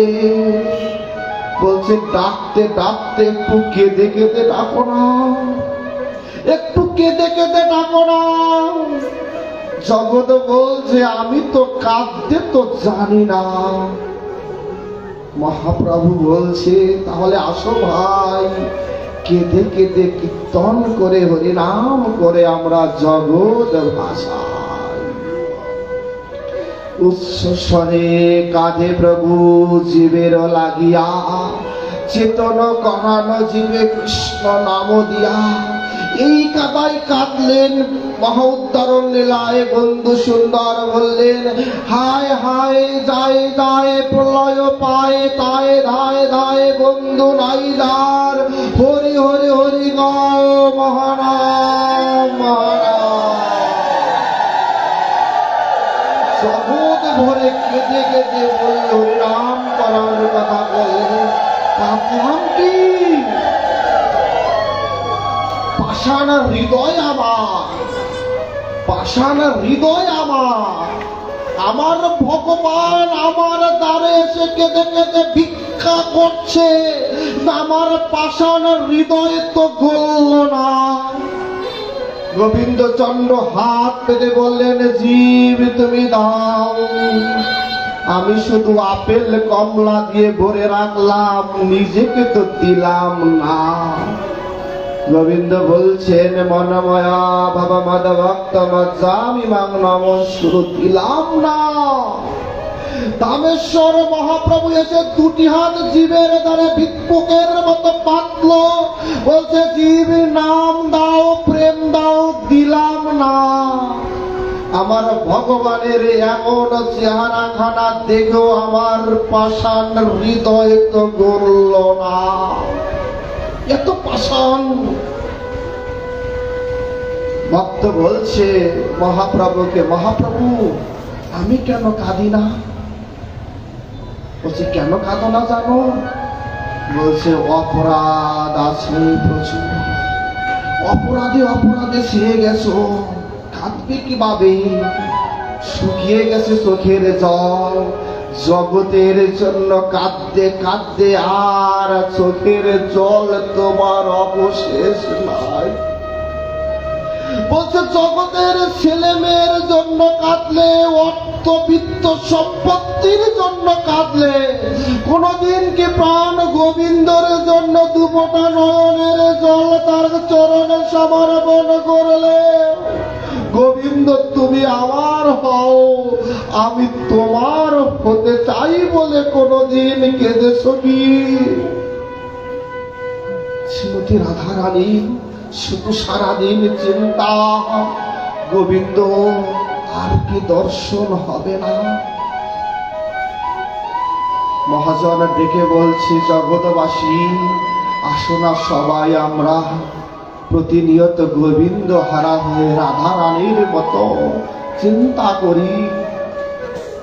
বলছে ডাকতে ডাকতে একটু কেঁদে কেঁদে ডাকো না, একটু কেঁদে কেঁদে ডাকো না। জগৎ বলছে আমি তো কাঁদতে তো জানি না। মহাপ্রভু বলছে তাহলে আসো ভাই, কেঁদে কেঁদে কীর্তন করে হরিনাম করে আমরা জগৎ ভাষায়। উচ্চ স্বরে কাঁধে প্রভু জীবের লাগিয়া, চেতন করানো জীবে কৃষ্ণ নাম দিয়া এই কাদায় কাঁদলেন। মহা উদ্ধারণ লীলায় বন্ধু সুন্দর বললেন, হায় হায় যায় যায় প্রলয় পায় তায় ধায় ধায় বন্ধু নাই দার, হরি হরি হরি গায় মহারাম মহারাম। জগৎ ভরে কেঁদে কেঁদে বলল, হরিনাম করার কথা বললেন। ভাবলাম কি পাষাণ হৃদয় আমার, পাষাণ হৃদয় আমার ভগবান আমার দ্বারে এসে কেঁদে কেঁদে ভিক্ষা করছে, আমার পাষাণ হৃদয় তো গলল না। গোবিন্দচন্দ্র হাত পেতে বললেন, জীব তুমি দাও, আমি শুধু আপেল কমলা দিয়ে ভরে রাখলাম, নিজেকে তো দিলাম না। গোবিন্দ বলছেন, মনময়া ভব মদ ভক্ত মজ্জামি মাং নম, শুধু দিলাম না। তামেশ্বর মহাপ্রভু এসে দুটি হাত জীবের দ্বারা ভিক্ষুকের মতো পাতল, বলছে, জীব নাম দাও, প্রেম দাও, দিলাম না। আমার ভগবানের এমন চেহারা খানা দেখেও আমার পাষাণ হৃদয় তো গলল না। এত পাষাণ। ভক্ত বলছে মহাপ্রভুকে, মহাপ্রভু আমি কেন কাঁদি না? বলছে, কেন কাঁদো না জানো? বলছে, অপরাধ আছে প্রচুর, অপরাধে অপরাধে ছেয়ে গেছো, কাঁদবে কিভাবে? শুকিয়ে গেছে চোখের জল, জগতের জন্য কাঁদতে কাঁদতে আর চোখের জল তোমার অবশেষ নাই। বলছে, জগতের ছেলে মেয়ের জন্য কাঁদলে, অর্থবিত্ত সম্পত্তির জন্য কাঁদলে, কোনদিন কি প্রাণ গোবিন্দর জন্য দুপোটা নয়নের জল তার চরণে সমর্পণ করলে? গোবিন্দ তুমি আমার হও, আমি তোমার হতে চাই বলে কোনদিন কেঁদেছ কি? শ্রীমতী রাধারানী শুধু সারাদিন চিন্তা, গোবিন্দ আর কি দর্শন হবে না? মহাজন ডেকে বলছি, জগৎবাসী আসো না সবাই আমরা প্রতিনিয়ত গোবিন্দ হারা হয়ে রাধা রানীর মতো চিন্তা করি,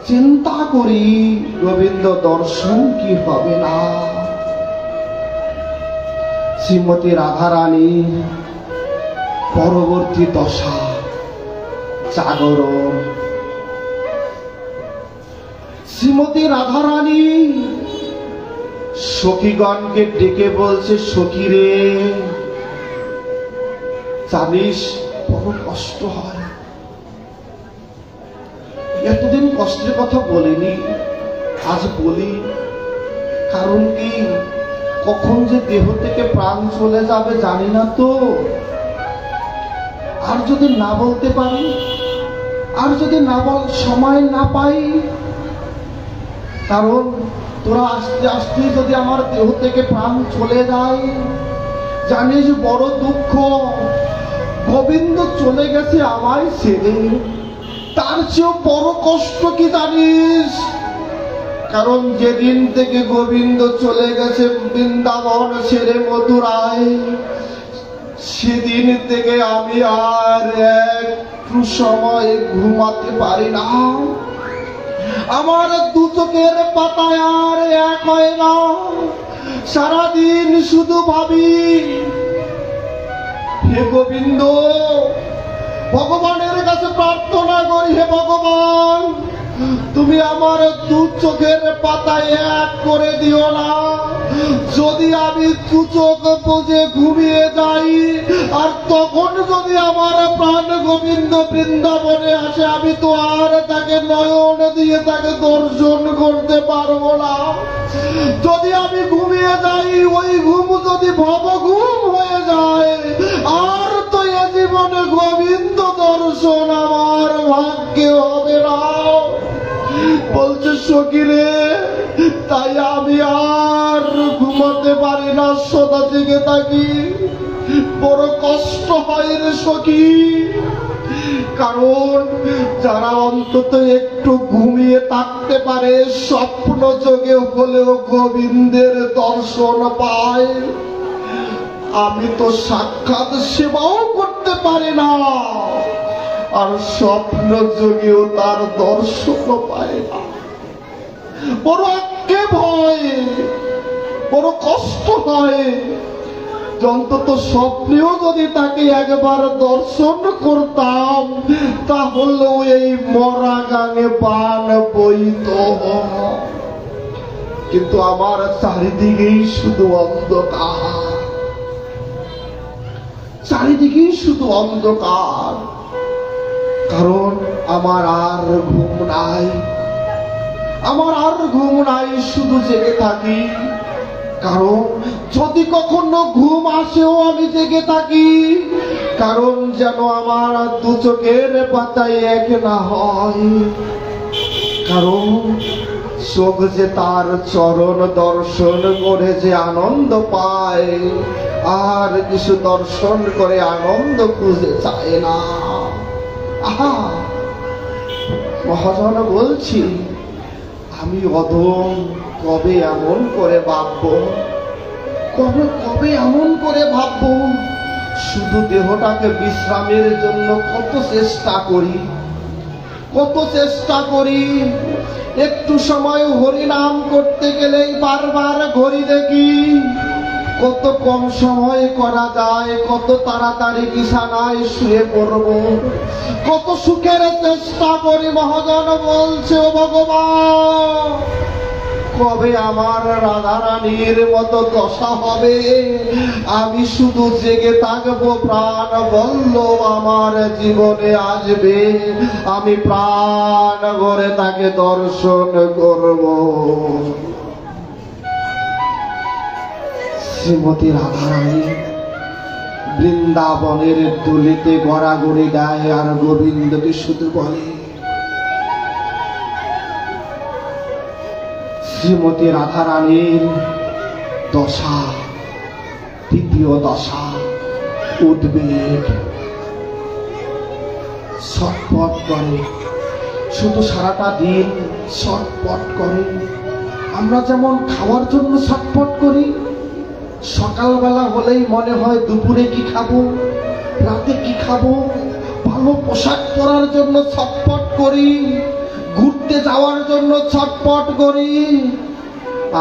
চিন্তা করি, গোবিন্দ দর্শন কি হবে না? শ্রীমতী রাধা রানী পরবর্তী দশা জাগরণ। শ্রীমতী রাধা রানী সখীগণকে ডেকে বলছে, সখী রে, জানিস বড় কষ্ট হয়, এতদিন কষ্টের কথা বলিনি, আজ বলি। কারণ কি, কখন যে দেহ থেকে প্রাণ চলে যাবে জানি না তো। আর যদি না বলতে পারি, আর যদি না সময় না পাই, কারণ তোরা আস্তে আস্তে যদি আমার দেহ থেকে প্রাণ চলে যায়, জানিস বড় দুঃখ। গোবিন্দ চলে গেছে আমায় ছেড়ে, তার চেয়েও বড় কষ্ট কি জানিস? কারণ যেদিন থেকে গোবিন্দ চলে গেছে বৃন্দাবন ছেড়ে মথুরায়, সেদিন থেকে আমি আর একটু সময় ঘুমাতে পারি না। আমার দু চোখের পাতায় আর এক হয় না, সারাদিন শুধু ভাবি, হে গোবিন্দ, ভগবানের কাছে প্রার্থনা করি, হে ভগবান তুমি আমার দু চোখের পাতায় এক করে দিও না। যদি আমি দু চোখ বুঝে ঘুমিয়ে যাই, আর তখন যদি আমার প্রাণ গোবিন্দ বৃন্দাবনে আসে, আমি তো আর তাকে নয়ন দিয়ে তাকে দর্শন করতে পারবো না। যদি আমি ঘুমিয়ে যাই, ওই ঘুম যদি ভবঘুম হয়ে যায়, আর তো এ জীবনে গোবিন্দ দর্শন আমার ভাগ্যে হবে না। বলছে, সখী রে, তাই আমি আর ঘুমাতে পারি না, সদা জেগে থাকি, বড় কষ্ট হয় রে সখী। কারণ যারা অন্তত একটু ঘুমিয়ে থাকতে পারে, স্বপ্ন যোগে হলেও গোবিন্দের দর্শন পায়, আমি তো সাক্ষাৎ সেবাও করতে পারি না, আর স্বপ্ন যোগেও তার দর্শন পায় না। বড় আক্ষেপ হয়, বড় কষ্ট হয়। অন্তত স্বপ্নেও যদি তাকে একবার দর্শন করতাম, তাহলেও এই মরা গাঙে প্রাণ বইত। কিন্তু আমার চারিদিকেই শুধু অন্ধকার, চারিদিকেই শুধু অন্ধকার। কারণ আমার আর ঘুম নাই, আমার আর ঘুম নাই, শুধু জেগে থাকি। কারণ যদি কখনো ঘুম আসেও আমি জেগে থাকি, কারণ যেন আমার দু চোখের পাতায় এক না হয়। কারণ চোখ যে তার চরণ দর্শন করে যে আনন্দ পায়, আর কিছু দর্শন করে আনন্দ খুঁজে চায় না। আহা, মহাজন বলছি, আমি অধম, কবে এমন করে ভাববো, কবে এমন করে ভাববো। শুধু দেহটাকে বিশ্রামের জন্য কত চেষ্টা করি, কত চেষ্টা করি। একটু সময় হরিনাম করতে গেলেই বারবার ঘড়ি দেখি, কত কম সময় করা যায়, কত তাড়াতাড়ি বিছানায় শুয়ে পড়ব, কত সুখের চেষ্টা করি। মহাজন বলছে, ও ভগবান, কবে আমার রাধারানীর মতো দশা হবে, আমি শুধু জেগে থাকবো, প্রাণ বল্লভ আমার জীবনে আসবে, আমি প্রাণ ভরে তাকে দর্শন করব। শ্রীমতী রাধারানী বৃন্দাবনের দুলিতে গড়াগড়ি গায়, আর গোবিন্দকে শুধু বলে। শ্রীমতী রাধারানীর দশা, তৃতীয় দশা, উদ্বেগ। ছটপট করে, শুধু সারাটা দিন ছটপট করে। আমরা যেমন খাওয়ার জন্য ছটপট করি, সকালবেলা হলেই মনে হয় দুপুরে কি খাবো, রাতে কি খাবো, ভালো পোশাক পরার জন্য ছটপট করি, ঘুরতে যাওয়ার জন্য ছটপট করি।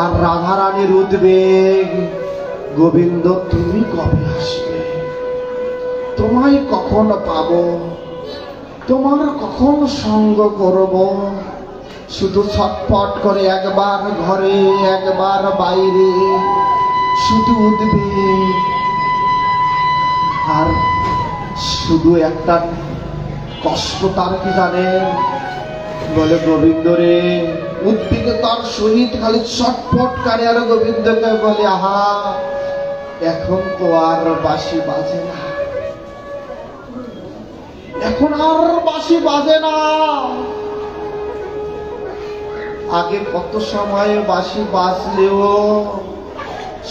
আর রাধারানীর উদ্বেগ, গোবিন্দ তুমি কবে আসবে, তোমায় কখন পাবো, তোমার কখন সঙ্গ করব। শুধু ছটপট করে, একবার ঘরে একবার বাইরে, শুধু উদ্বেগ। আর শুধু একটা কষ্ট তার কি জানেন, বলে গোবিন্দ রে, উদ্বেগে তার সহিত খালি ছটপট করে, আর গোবিন্দকে বলে, আহা, এখন তো আর বাঁশি বাজে না, এখন আর বাঁশি বাজে না। আগে কত সময় বাঁশি বাজলেও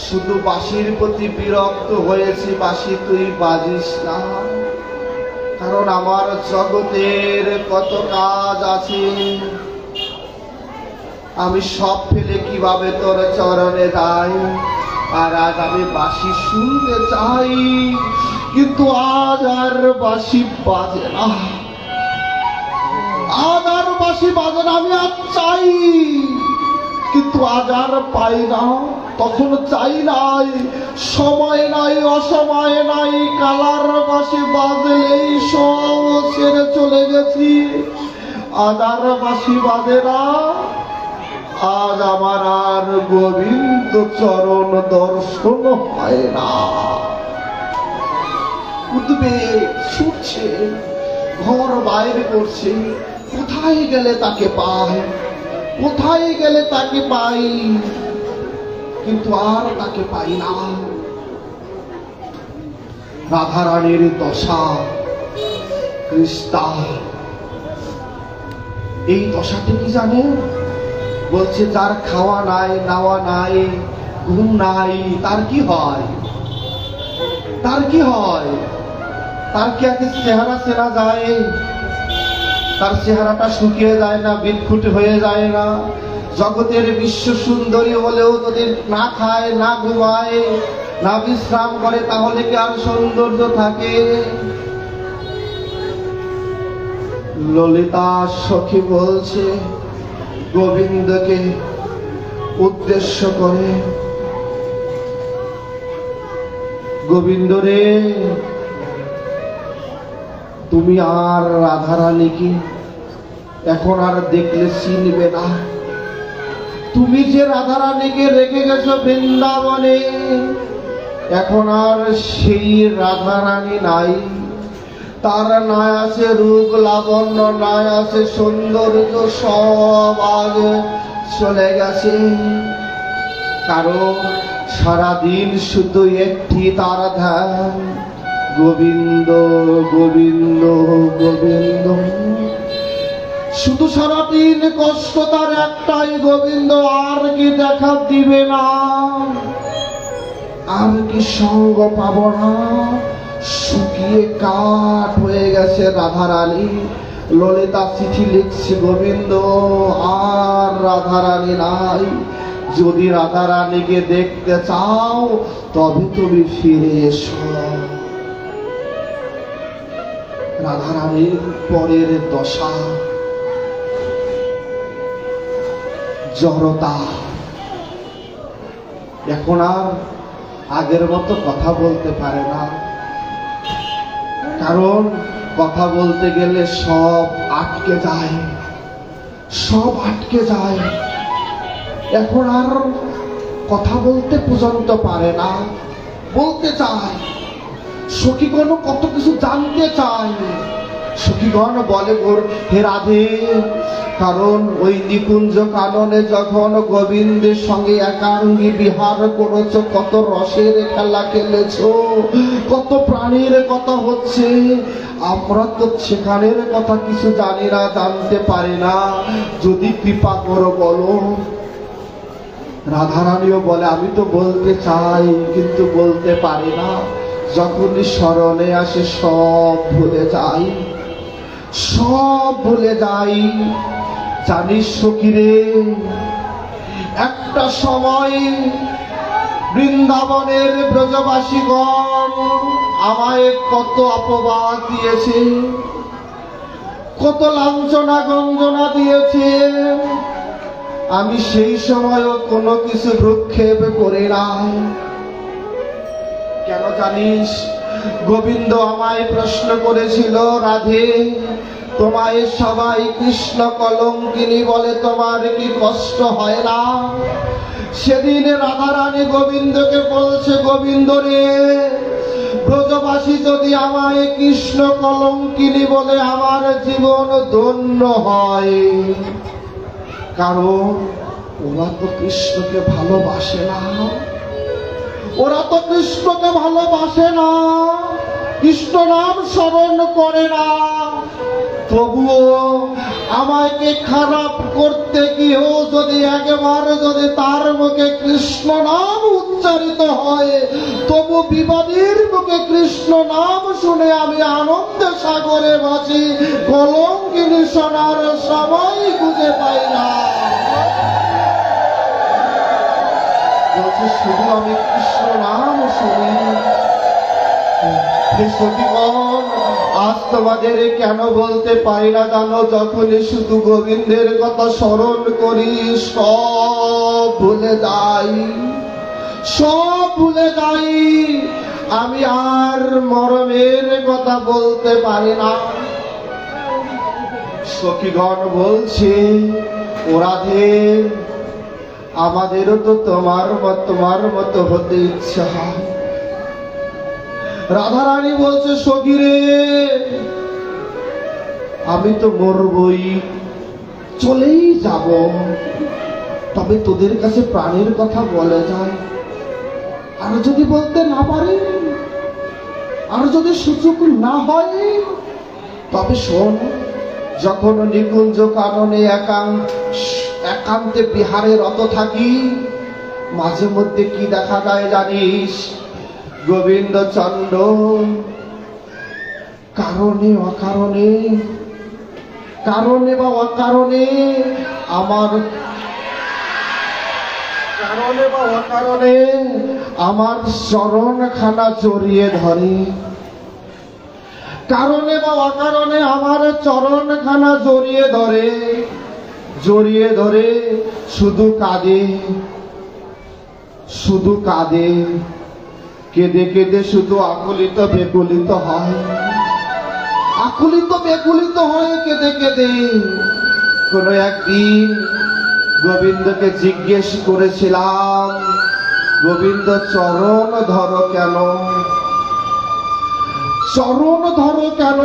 শুধু বাঁশির প্রতি বিরক্ত হয়েছি, বাঁশি তুই বাজিস না। কারণ আমার জগতের কত কাজ আছে, আমি সব ফেলে কিভাবে তোর চরণে যাই। আর আজ আমি বাঁশি শুনতে চাই, কিন্তু আজ আর বাঁশি বাজে না, আজ আর বাঁশি বাজে না। আমি আজ চাই, কিন্তু আজ আর পাই না। তখন চাই নাই, সময় নাই, অসময় নাই, কালার বাঁশি বাজলেই সব ছেড়ে চলে গেছি। আজ আর বাঁশি বাজে না, আজ আমার আর গোবিন্দ চরণ দর্শন হয় না। উদ্বেগ ছুটছে, ঘর বাইরে করছে, কোথায় গেলে তাকে পাই, কোথায় গেলে তাকে পাই, কিন্তু আর তাকে পাই না। রাধারানীর দশা, কৃষ্ণা, এই দশাটি কি জানে? বলছে যার খাওয়া নাই, নাওয়া নাই, ঘুম নাই, তার কি হয়? তার কি হয়? তার কি আগে চেহারা চেনা যায়? তার চেহারাটা শুকিয়ে যায় না, বিদঘুট হয়ে যায় না? জগতের বিশ্ব সুন্দরী হলেও যদি না খায়, না ঘুমায়, না বিশ্রাম করে, তাহলে কি আর সৌন্দর্য থাকে? ললিতা সখী বলছে গোবিন্দকে উদ্দেশ্য করে, গোবিন্দ রে, তুমি আর রাধারানীকে এখন আর দেখলে চিনবে না। তুমি যে রাধারানীকে রেখে গেছো বৃন্দাবনে, এখন আর সেই রাধারানী নাই। তার নাই আছে রূপ লাবণ্য, নাই আছে সৌন্দর্য, সব আজ চলে গেছে। কারণ সারাদিন শুধু একটি তার ধ্যান, গোবিন্দ গোবিন্দ গোবিন্দ। শুধু সারাদিন কষ্ট তার একটাই, গোবিন্দ আর কি দেখা দিবে না, আর কি সঙ্গ পাব না। শুকিয়ে কাঠ হয়ে গেছে রাধারানী। ললিতা চিঠি লিখছে, গোবিন্দ আর রাধারানী নাই। যদি রাধারানীকে দেখতে চাও তবে তুমি ফিরে এসো। রাধারানীর পরের দশা জড়তা। এখন আর আগের মতো কথা বলতে পারে না, কারণ কথা বলতে গেলে সব আটকে যায়, সব আটকে যায়। এখন আর কথা বলতে পর্যন্ত পারে না। বলতে চায়, সখীগণ কত কিছু জানতে চায়। সখীগণ বলে, হে রাধে, কারণ ওই নিকুঞ্জ কাননে যখন গোবিন্দের সঙ্গে একাঙ্গী বিহার করেছো, কত রসের খেলা খেলেছো, কত প্রাণীর কথা হচ্ছে, আমরা তো সেখানের কথা কিছু জানি না, জানতে পারি না, যদি কৃপা করো বলো। রাধারানীও বলে, আমি তো বলতে চাই কিন্তু বলতে পারি না, যখনই স্মরণে আসে সব ভুলে যাই, সব ভুলে যাই। জানিস সখীরে, একটা সময় বৃন্দাবনের ব্রজবাসীগণ আমায় কত অপবাদ দিয়েছে, কত লাঞ্ছনা গঞ্জনা দিয়েছে। আমি সেই সময়ও কোনো কিছু ভ্রুক্ষেপ করি নাই। কেন জানিস? গোবিন্দ আমায় প্রশ্ন করেছিল, রাধে, তোমায় সবাই কৃষ্ণ কলঙ্কিনী বলে, তোমার কি কষ্ট হয় না? সেদিন রাধারানী গোবিন্দকে বলছে, গোবিন্দ রে, ব্রজবাসী যদি আমায় কৃষ্ণ কলঙ্কিনী বলে, আমার জীবন ধন্য হয়, কারণ ওরা তো কৃষ্ণকে ভালোবাসে না, ওরা তো কৃষ্ণকে ভালোবাসে না, কৃষ্ণ নাম স্মরণ করে না। তবুও আমাকে খারাপ করতে গিয়েও যদি একবার যদি তার মুখে কৃষ্ণ নাম উচ্চারিত হয়, তবু বিবাদীর মুখে কৃষ্ণ নাম শুনে আমি আনন্দে সাগরে ভাসি, কলঙ্কিনী শোনার সময় খুঁজে পাই না। বলছে, শুধু আমি কৃষ্ণ নাম শুনি। আজ তোমাদের কেন বলতে পারি না জানো? যখনই শুধু গোবিন্দের কথা স্মরণ করি, সব ভুলে যাই, সব ভুলে যাই। আমি আর মরমের কথা বলতে পারি না। সখীগণ বলছে, ও রাধে, আমাদেরও তো তোমার মতো হতে ইচ্ছা হয়। রাধারানী বলছে, সখীরে, আমি তো মরবই, চলেই যাব, তবে তোদের কাছে প্রাণের কথা বলে যায়। আর যদি বলতে না পারি, আর যদি সুযোগ না হয়, তবে শোন, যখন নিকুঞ্জ কাননে একান্তে বিহারে রত থাকি, মাঝে মধ্যে কি দেখা যায় জানিস গোবিন্দ চন্দ্র, কারণে অকারণে, কারণে বা অকারণে আমার, কারণে বা অকারণে আমার চরণখানা জড়িয়ে ধরে, কারণে বা অকারণে আমার চরণখানা জড়িয়ে ধরে, জড়িয়ে ধরে শুধু কাঁদে, শুধু কাঁদে, কেঁদে কেঁদে শুধু আকুলিত বেকুলিত হয়, আকুলিত বেকুলিত হয় কেঁদে কেঁদে। কোন একদিন গোবিন্দকে জিজ্ঞেস করেছিলাম, গোবিন্দ চরণ ধরো কেন, চরণ ধরো কেন?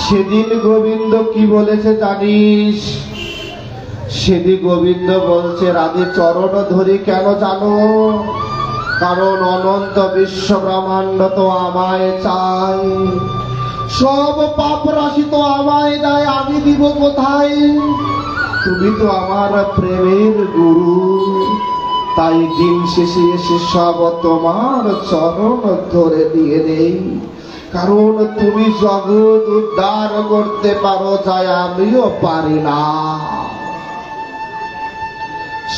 সেদিন গোবিন্দ কি বলেছে জানিস? সেদিন গোবিন্দ বলছে, রাধে চরণ ধরি কেন জানো? কারণ অনন্ত বিশ্ব ব্রহ্মাণ্ড তো আমায় চাই, সব পাপ রাশি তো আমায় দেয়, আমি দিব কোথায়? তুমি তো আমার প্রেমের গুরু, তাই দিন শেষে এসে সব তোমার চরণ ধরে দিয়ে নেই। কারণ তুমি জগৎ উদ্ধার করতে পারো, যাই আমিও পারি না।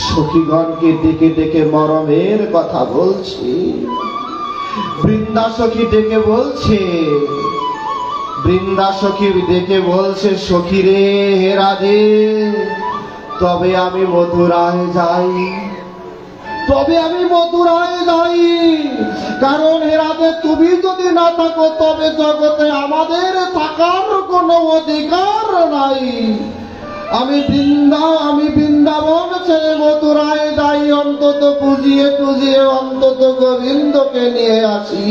সখীগণকে ডেকে ডেকে মরমের কথা বলছি, বৃন্দা সখী ডেকে বলছে, বৃন্দা সখী ডেকে বলছে, সখী রে হে রাধে, তবে আমি মথুরায় যাই, তবে আমি মথুরায় যাই। কারণ হে রাধে তুমি যদি না থাকো তবে জগতে আমাদের থাকার কোনো অধিকার নাই। আমি বৃন্দাবন ছেড়ে মথুরায় যাই, অন্তত পুজিয়ে টুজিয়ে অন্তত গোবিন্দকে নিয়ে আসি।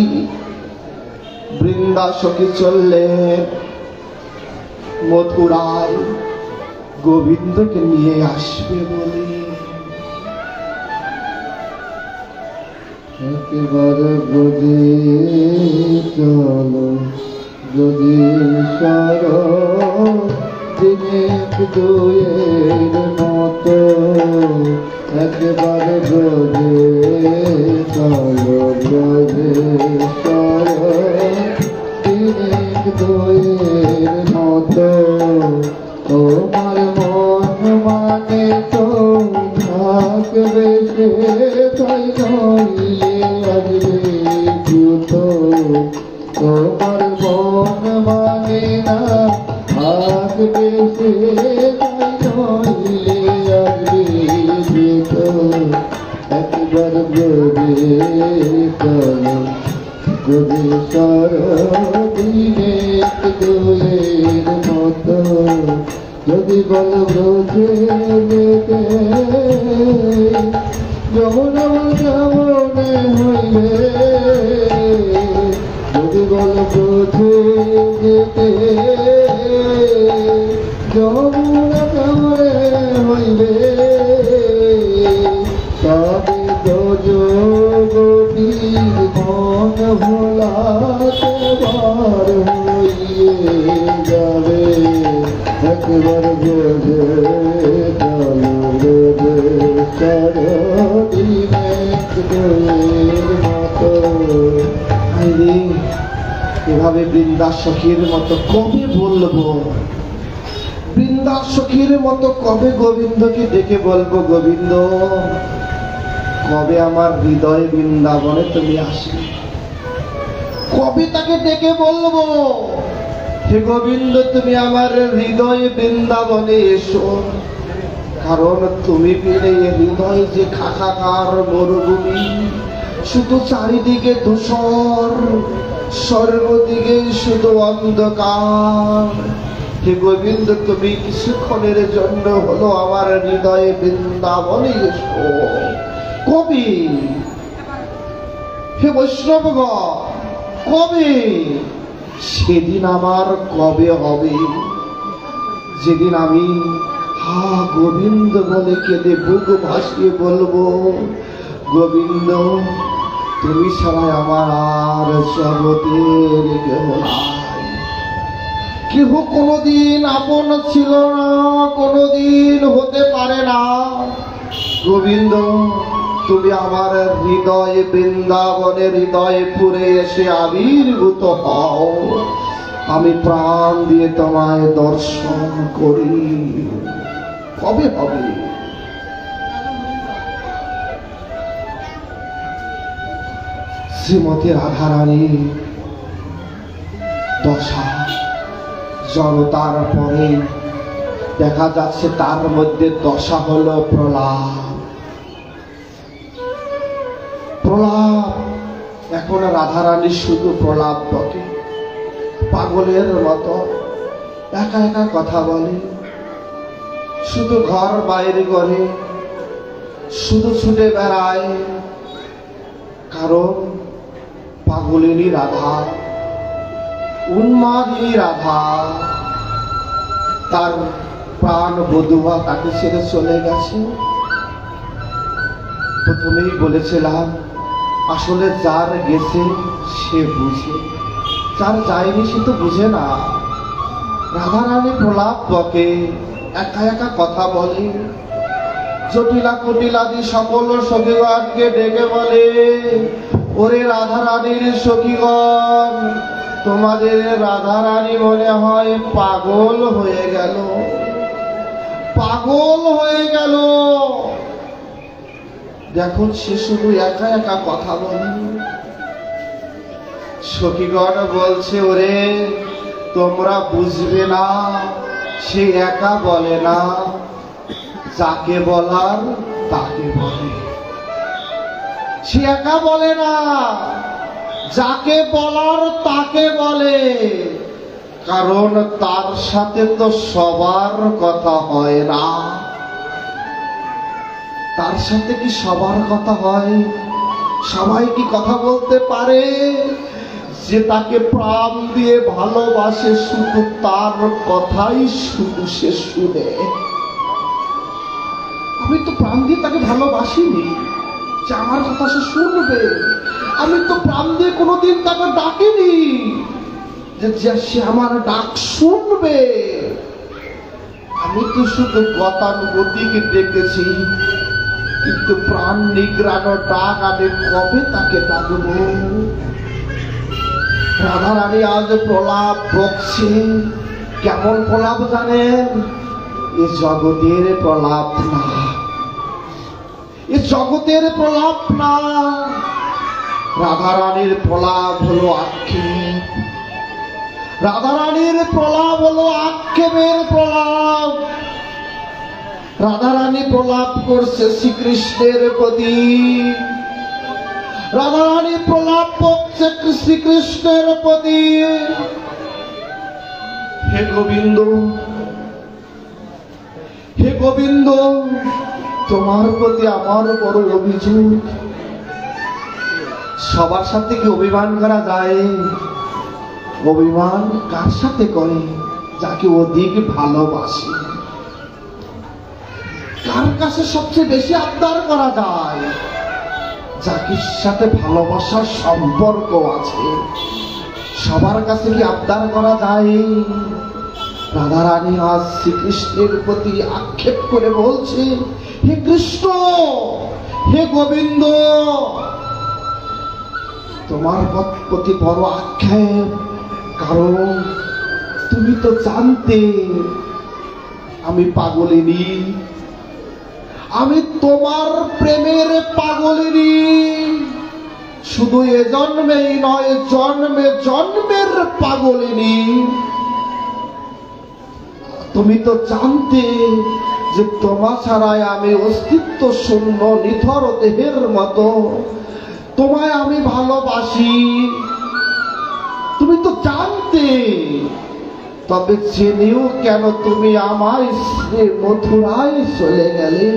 বৃন্দা সখী চললেন মথুরায় গোবিন্দকে নিয়ে আসবে বলে। একেবারে যদি চলো, যদি সর দিনে দুয়ের মতো, একেবারে যদি চলো, যদি সর দিনে দুয়ের মতো, তোমার মন মানে তো থাকবে সে, তাই নইলে আসবে দ্রুত। তোমার মন মানে না থাকবে সে, তাই নইলে আসবে দ্রুত। একবার যদি চলো, যদি সর দিনে দুয়ের মতো, যদি বল বোঝে যেতে যমুনা যমনে হইবে, যদি বল বোঝে যেতে যমুনা যমনে হইবে, তবে যোগী মন ভোলাতে বার হইয়ে যাবে। একবার বোঝে চলো, বোঝে চলো দিনে দুয়ের মতো। এভাবে বৃন্দা সখীর মতো কবে বলবো, বৃন্দা সখীর মতো কবে গোবিন্দকে ডেকে বলবো, গোবিন্দ কবে আমার হৃদয় বৃন্দাবনে তুমি আসবে, কবে তাকে ডেকে বলবো, হে গোবিন্দ তুমি আমার হৃদয় বৃন্দাবনে এসো। কারণ তুমি পেলে হৃদয় যে খাকাকার মরুভূমি, শুধু চারিদিকে ধূসর, সর্বদিকে শুধু অন্ধকার। হে গোবিন্দ তুমি কিছুক্ষণের জন্য হলো আমার হৃদয়ে বৃন্দাবনে এসো। কবি হে বৈষ্ণবগণ, কবে? সেদিন আমার কবে হবে, যেদিন আমি হা গোবিন্দ বলে কেঁদে বুক ভাসিয়ে বলবো, গোবিন্দ তুমি ছাড়া আমার আর জগতের কেহ নাই। কেহ কোনদিন আপন ছিল না, কোনদিন হতে পারে না। গোবিন্দ তুমি আমার হৃদয়ে বৃন্দাবনে হৃদয়ে পুরে এসে আবির্ভূত হও, আমি প্রাণ দিয়ে তোমায় দর্শন করি। কবে হবে? শ্রীমতী রাধারানী দশা জড়তার পরে দেখা যাচ্ছে তার মধ্যে দশা হলো প্রলাপ। প্রলাপ এখন রাধারানী শুধু প্রলাপ বটে, পাগলের মতো একা একা কথা বলে, শুধু ঘর বাইরে করে, শুধু ছুটে বেড়ায়। কারণ পাগলিনী রাধা, উন্মাদিনী রাধা, তার প্রাণ বধূয়া তাকে ছেড়ে চলে গেছে। প্রথমেই বলেছিলাম আসলে যার গেছে সে বুঝে, যার যায়নি সে তো বুঝে না। রাধারানী প্রলাপ বকে, একা একা কথা বলে, জটিলা কুটিলাদি সকল সখীগণকে ডেকে বলে, ওরে রাধারানীর সখীগণ, তোমাদের রাধারানী মনে হয় পাগল হয়ে গেল, পাগল হয়ে গেল। দেখো সে শুধু একা একা কথা বলে। সখীগণ বলছে, ওরে তোমরা বুঝবে না, সে একা বলে না, যাকে বলার তাকে বলে। সে একা বলে না, যাকে বলার তাকে বলে। কারণ তার সাথে তো সবার কথা হয় না। তার সাথে কি সবার কথা হয়? সবাই কি কথা বলতে পারে? যে তাকে প্রাণ দিয়ে ভালোবাসে শুধু তার কথাই শুধু সে শুনে। আমি তো প্রাণ দিয়ে তাকে ভালোবাসিনি যে আমার কথা সে শুনবে। আমি তো প্রাণ দিয়ে কোনোদিন তাকে ডাকিনি যে সে আমার ডাক শুনবে। আমি তো শুধু গতানুগতিকে ডেকেছি, কিন্তু প্রাণ নিগ্রানো ডাক আমি কবে তাকে ডাকবো? রাধারানী আজ প্রলাপ বকছে। কেমন প্রলাপ জানেন? এ জগতের প্রলাপ না, এ জগতের প্রলাপ না। রাধারানীর প্রলাপ হলো আক্ষেপ, রাধারানীর প্রলাপ হলো আক্ষেপের প্রলাপ। রাধারানী প্রলাপ করছে শ্রীকৃষ্ণের প্রতি, রাধারানী প্রলাপ করছে শ্রীকৃষ্ণের প্রতি। হে গোবিন্দ, হে গোবিন্দ, তোমার প্রতি আমার বড় অভিযোগ। সবার সাথে কি অভিমান করা যায়? অভিমান কার সাথে করে? যাকে অধিক ভালোবাসে। কার কাছে সবচেয়ে বেশি আবদার করা যায়? যাকে সাথে ভালোবাসার সম্পর্ক আছে। সবার কাছে কি আবদার করা যায়? রাধারানী আজ শ্রীকৃষ্ণের প্রতি আক্ষেপ করে বলছে, হে কৃষ্ণ, হে গোবিন্দ, তোমার প্রতি বড় আক্ষেপ। কারণ তুমি তো জানতে আমি পাগলিনী, আমি তোমার প্রেমের পাগলিনী। শুধু এ জন্মেই নয়, জন্মে জন্মের পাগলিনী। তুমি তো জানতে যে তোমা ছাড়াই আমি অস্তিত্ব শূন্য নিথর দেহের মতো। তোমায় আমি ভালোবাসি, তুমি তো জানতে। তবে জেনেও কেন তুমি আমায় সে মথুরায় চলে গেলে?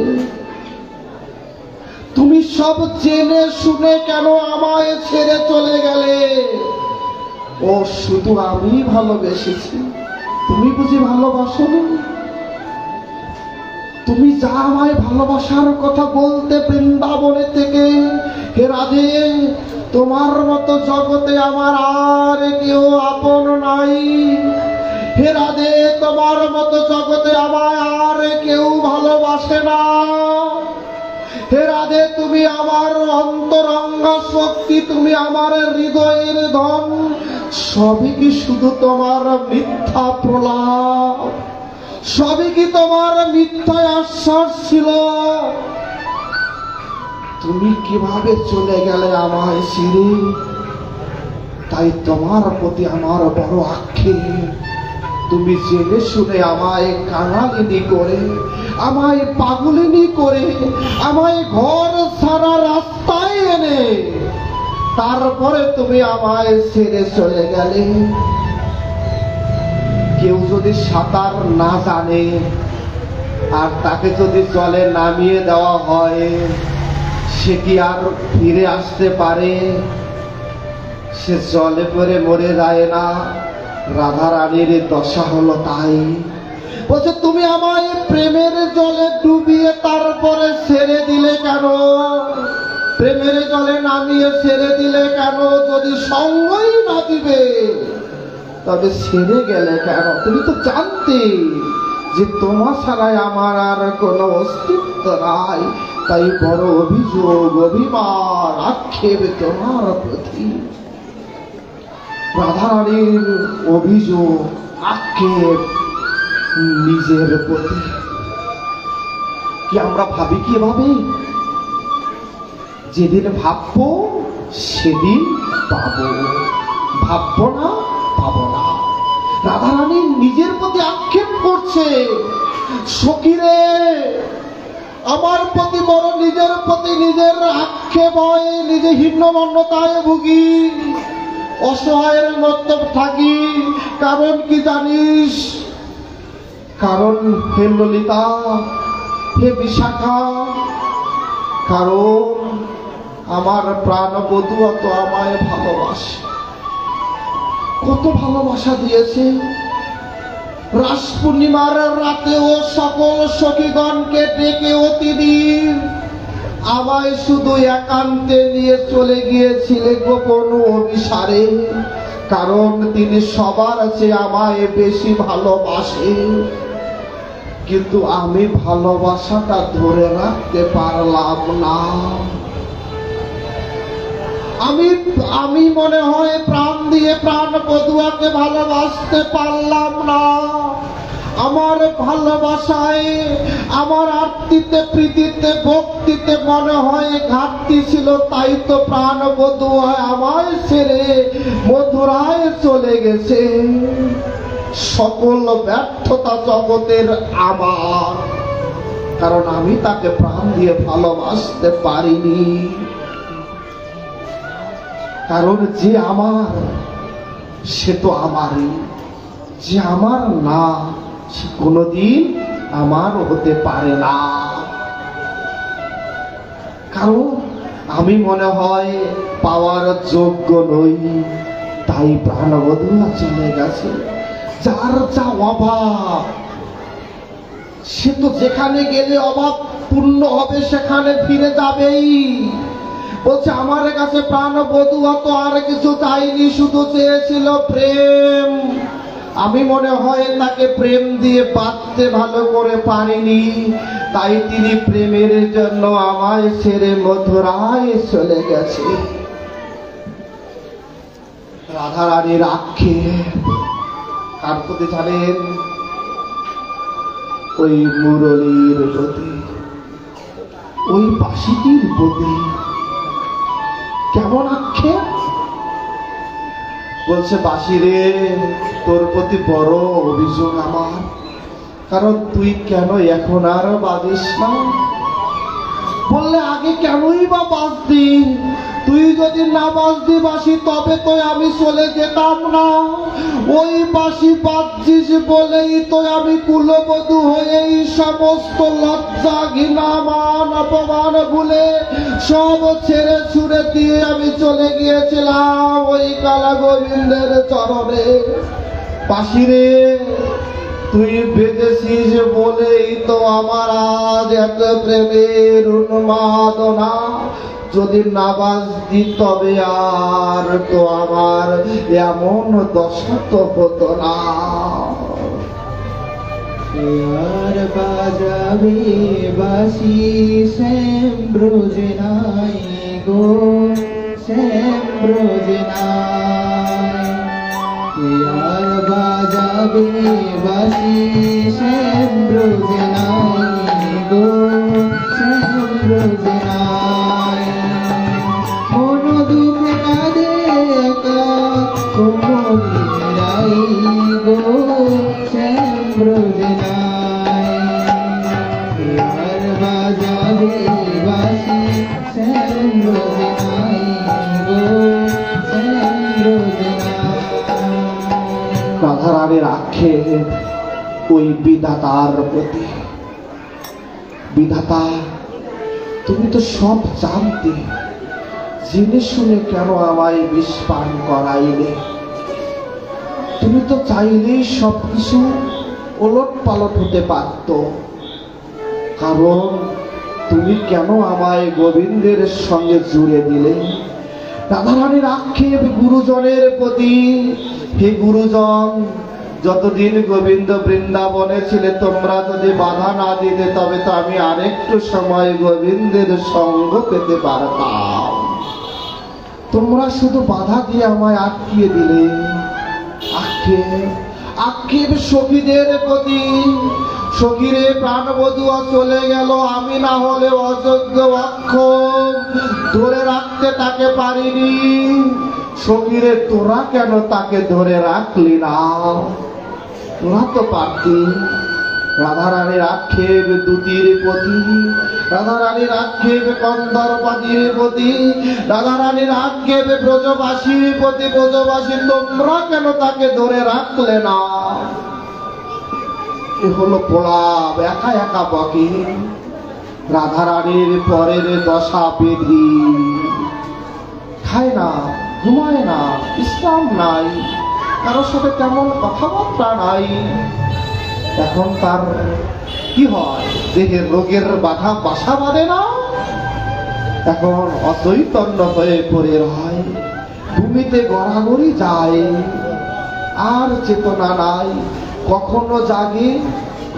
তুমি সব জেনে শুনে কেন আমায় ছেড়ে চলে গেলে? ও শুধু আমি ভালোবেসেছি, তুমি বুঝি ভালোবাসোনি? তুমি যা আমায় ভালোবাসার কথা বলতে বৃন্দাবনে থেকে, হে রাধে, তোমার মতো জগতে আমার আর কেউ আপন নাই। হে রাধে, তোমার মতো জগতে আমায় আর কেউ ভালোবাসে না। হে রাধে, তুমি আমার অন্তরঙ্গা শক্তি, তুমি আমার হৃদয়ের ধন, সবই কি শুধু তোমার মিথ্যা প্রলাপ? সবই কি তোমার মিথ্যা আশ্বাস ছিল? তুমি কিভাবে চলে গেলে আমায় ছেড়ে? তাই তোমার প্রতি আমার বড় আক্ষেপ। তুমি জেনে শুনে আমায় কাঙালিনী করে, আমায় পাগলিনী করে, আমায় ঘর ছাড়া রাস্তায় এনে তারপরে তুমি আমায় ছেড়ে চলে গেলে। কেউ যদি সাঁতার না জানে আর তাকে যদি জলে নামিয়ে দেওয়া হয়, সে কি আর ফিরে আসতে পারে? সে জলে পড়ে মরে যায় না? রাধা রানীর দশা হলো তাই। বলছে, তুমি আমায় প্রেমের জলে ডুবিয়ে তারপরে ছেড়ে দিলে কেন? প্রেমের জলে নামিয়ে ছেড়ে দিলে কেন? যদি সঙ্গই না দিবে তবে ছেড়ে গেলে কেন? তুমি তো জানতে যে তোমার ছাড়াই আমার আর কোনো অস্তিত্ব নাই। তাই বড় অভিযোগ, অভিমান, আক্ষেপ তোমার প্রতি। রাধারানীর অভিযোগ, আক্ষেপ নিজের প্রতি। কি আমরা ভাবি কি এভাবে? যেদিন ভাববো সেদিন পাবো, ভাববো না পাবো না। রাধারানী নিজের প্রতি আক্ষেপ করছে। সখীরে, আমার প্রতি বড় নিজের প্রতি নিজের আক্ষেপ হয়, নিজে হীনমন্যতায় ভুগি, অসহায়ের মতো থাকি। কারণ কি জানিস? কারণ হে ললিতা, হে বিশাখা, কারণ আমার প্রাণবধূ তো আমায় ভালোবাসে। কত ভালোবাসা দিয়েছে। রাস পূর্ণিমার রাতে ও সকল সখীগণকে ডেকে তিনি আমায় শুধু একান্তে নিয়ে চলে গিয়েছিলেন গোপন অভিসারে। কারণ তিনি সবার চেয়ে আমায় বেশি ভালোবাসে। কিন্তু আমি ভালোবাসাটা ধরে রাখতে পারলাম না। আমি মনে হয় প্রাণ দিয়ে প্রাণ বধুয়াকে ভালোবাসতে পারলাম না। আমার ভালোবাসায়, আমার আরতিতে, প্রীতিতে, ভক্তিতে মনে হয় ঘাটতি ছিল। তাই তো প্রাণ বধুয়া আমায় ছেড়ে মধুরায় চলে গেছে। সকল ব্যর্থতা জগতের আমার, কারণ আমি তাকে প্রাণ দিয়ে ভালোবাসতে পারিনি। কারণ যে আমার সে তো আমারই, যে আমার না সে কোনোদিন আমার হতে পারে না। কারণ আমি মনে হয় পাওয়ার যোগ্য নই, তাই প্রাণবধূরা চলে গেছে। যার যা অভাব, সে তো যেখানে গেলে অভাব পূর্ণ হবে সেখানে ফিরে যাবেই। বলছে, আমার কাছে প্রাণবধূয়া তো আর কিছু চাইনি, শুধু চেয়েছিল প্রেম। আমি মনে হয় তাকে প্রেম দিয়ে বাঁচতে ভালো করে পারিনি, তাই তিনি প্রেমের জন্য আমায় ছেড়ে মধুরায় চলে গেছে। রাধারানীর আক্ষেপ কার প্রতি জানেন? ওই মুরলীর প্রতি, ওই বাঁশিটির প্রতি। কেমন আক্ষেপ? বলছে, বাঁশি রে, তোর প্রতি বড় অভিযোগ আমার। কারণ তুই কেন এখন আর বাজিস না? বললে, আগে কেনই বা বাজতি? তুই যদি না বাজতি বাঁশি তবে তো আমি চলে যেতাম না। ওই বাঁশি বাজছিস বলেই তো আমি কুলবধূ হয়েই সমস্ত লজ্জা, ঘৃণা, মান, অপমান ভুলে সব ছেড়ে ছুড়ে দিয়ে আমি চলে গিয়েছিলাম ওই কালা গোবিন্দের চরণে। বাঁশি রে, তুই বেঁধেছিস বলেই তো আমার আজ এত প্রেমের উন্মাদনা। যদি না বাজতি তবে আর তো আমার এমন দশা তো হতো না। আর বাজাবে বাসি শ্যাম ব্রজে নাই গো, শ্যাম ব্রজে নাই। আর বাজাবে বাসি শ্যাম ব্রজে নাই গো, শ্যাম ব্রজে নাই। মন দুঃখে কাঁদে একা কোমলিরাই গো, শ্যাম ব্রজে নাই। আর বাজাবে বাসি শ্যাম ব্রজে নাই গো, শ্যাম ব্রজে নাই। রাধারানীর আক্ষেপ ওই বিধাতার প্রতি। বিধাতা, তুমি তো সব জানতে, জেনে শুনে কেন আমায় বিষ পান করাইলে? তুমি তো চাইলেই সবকিছু ওলট পালট হতে পারত, কারণ তুমি কেন আমায় গোবিন্দের সঙ্গে জুড়ে দিলে? রাধারানীর আক্ষেপ গুরুজনের প্রতি। হে গুরুজন, যতদিন গোবিন্দ বৃন্দাবনে ছিলে তোমরা যদি বাধা না দিতে, তবে তো আমি আরেকটু সময় গোবিন্দের সঙ্গ পেতে পারতাম। তোমরা শুধু বাধা দিয়ে আমায় আটকিয়ে দিলে। আক্ষেপ সখীদের প্রতি। সখীরে প্রাণবধূয়া চলে গেল, আমি না হলে অযোগ্য অক্ষম ধরে রাখতে তাকে পারিনি। সখীরে তোরা কেন তাকে ধরে রাখলি না? তোরা তো পারতি। রাধারানীর আক্ষেপ দুতির প্রতি, রাধারানীর আক্ষেপ কন্দর্পাদির প্রতি, রাধারানীর আক্ষেপ ব্রজবাসীর প্রতি। ব্রজবাসী, তোমরা কেন তাকে ধরে রাখলে না? এ হলো প্রলাপ, একা একা বকে। রাধারানীর পরের দশা বেধি। খায় না, ঘুমায় না, বিশ্রাম নাই, কারোর সাথে তেমন কথাবার্তা নাই। এখন তার কি হয়? দেহের রোগের বাধা বাসা বাঁধে না, এখন অচৈতন্য হয়ে পড়ে রয়, ভূমিতে গড়াগড়ি যায়, আর চেতনা নাই। কখনো জাগে,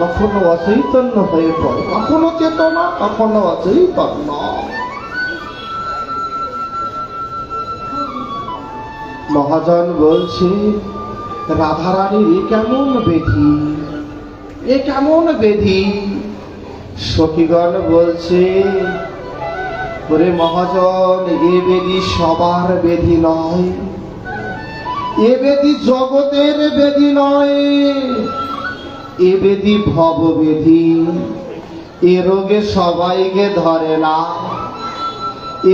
কখনো অচৈতন্য হয়ে পড়ে, কখনো চেতনা, কখনো অচৈতন্য। মহাজন বলছে, রাধারানীর এ কেমন বেধি, এ কেমন বেধি? সখীগণ বলছে, ওরে মহাজন, এ বেধি সবার বেধি নয়, এ বেধি জগতের বেধি নয়, এ বেধি ভব বেধি। এ রোগে সবাইকে ধরে না,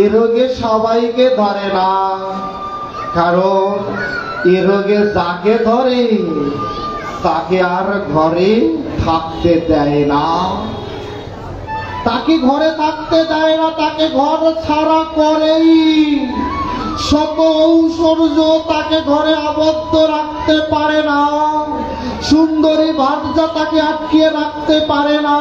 এ রোগে সবাইকে ধরে না, কারণ এ রোগে যাকে ধরে তাকে আর ঘরে থাকতে দেয় না, তাকে ঘরে থাকতে দেয় না, তাকে ঘর ছাড়া করেই। শত ঐশ্বর্য তাকে ঘরে আবদ্ধ রাখতে পারে না, সুন্দরী ভার্যা তাকে আটকিয়ে রাখতে পারে না।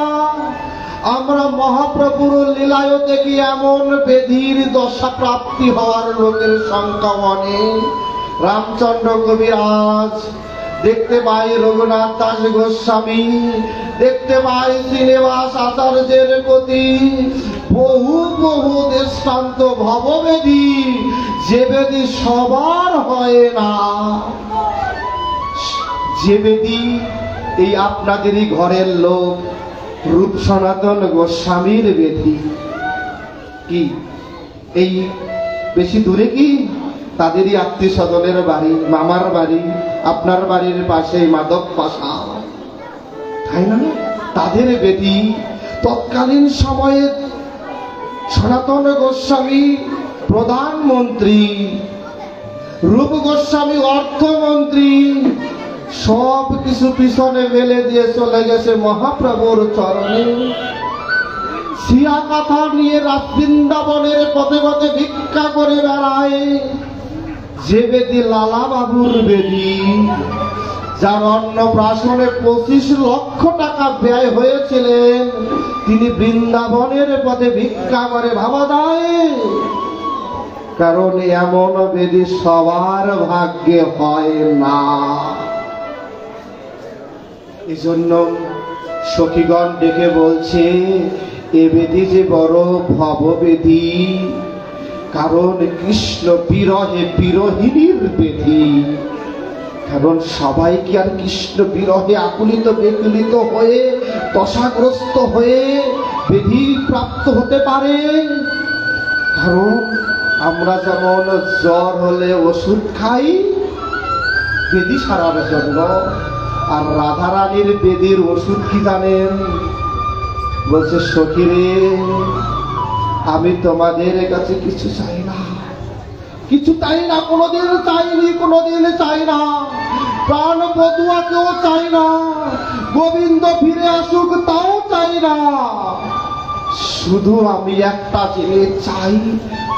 আমরা মহাপ্রভুর লীলায় দেখি এমন বেধির দশা প্রাপ্তি হওয়ার লোকের সংখ্যা অনেক। রামচন্দ্র কবিরাজ, দেখতে পাই রঘুনাথ দাস গোস্বামী, দেখতে পাই শ্রীনিবাস আচার্যের প্রতি বহু বহু দৃষ্টান্ত ভববেদী, যে বেদী সবার হয় না। যে বেদী এই আপনাদেরই ঘরের লোক রূপ সনাতন গোস্বামীর বেদী। কি এই বেশি দূরে কি? তাদেরই আত্মীয় স্বজনের বাড়ি, মামার বাড়ি, আপনার বাড়ির পাশে মাধব পাশা, তাই না? তাদের বেদী। তৎকালীন সময়ে সনাতন গোস্বামী প্রধানমন্ত্রী, রূপ গোস্বামী অর্থমন্ত্রী, সব কিছু পিছনে মেলে দিয়ে চলে গেছে মহাপ্রভুর চরণে। সিয়া কথা নিয়ে বৃন্দাবনের পথে পথে ভিক্ষা করে বেড়ায়। যে বেদী লালা বাবুর বেদী, যার অন্নপ্রাশনে 25 লক্ষ টাকা ব্যয় হয়েছিলেন, তিনি বৃন্দাবনের পথে ভিক্ষা করে। ভাবা যায়? কারণ এমন বেদী সবার ভাগ্যে হয় না। এই জন্য সখীগণ ডেকে বলছে, এ বেদি যে বড় ভববেদী, কারণ কৃষ্ণ বিরহে বিরহিনীর বেদি। কারণ সবাই কি আর কৃষ্ণ বিরহে আকুলিত বেকুলিত হয়ে দশাগ্রস্ত হয়ে বেদি প্রাপ্ত হতে পারে? কারণ আমরা যেমন জ্বর হলে ওষুধ খাই বেদি সারার জন্য, আর রাধারানীর বেদির ওষুধ কি জানেন? বলছে, সখীরে আমি তোমাদের কাছে কিছু চাই না, কিছু চাই না, কোনোদিন চাইনি, কোনোদিন চাই না, প্রাণ বধুয়াকেও চাই না, গোবিন্দ ফিরে আসুক তাও চাই না। শুধু আমি একটা জিনিস চাই,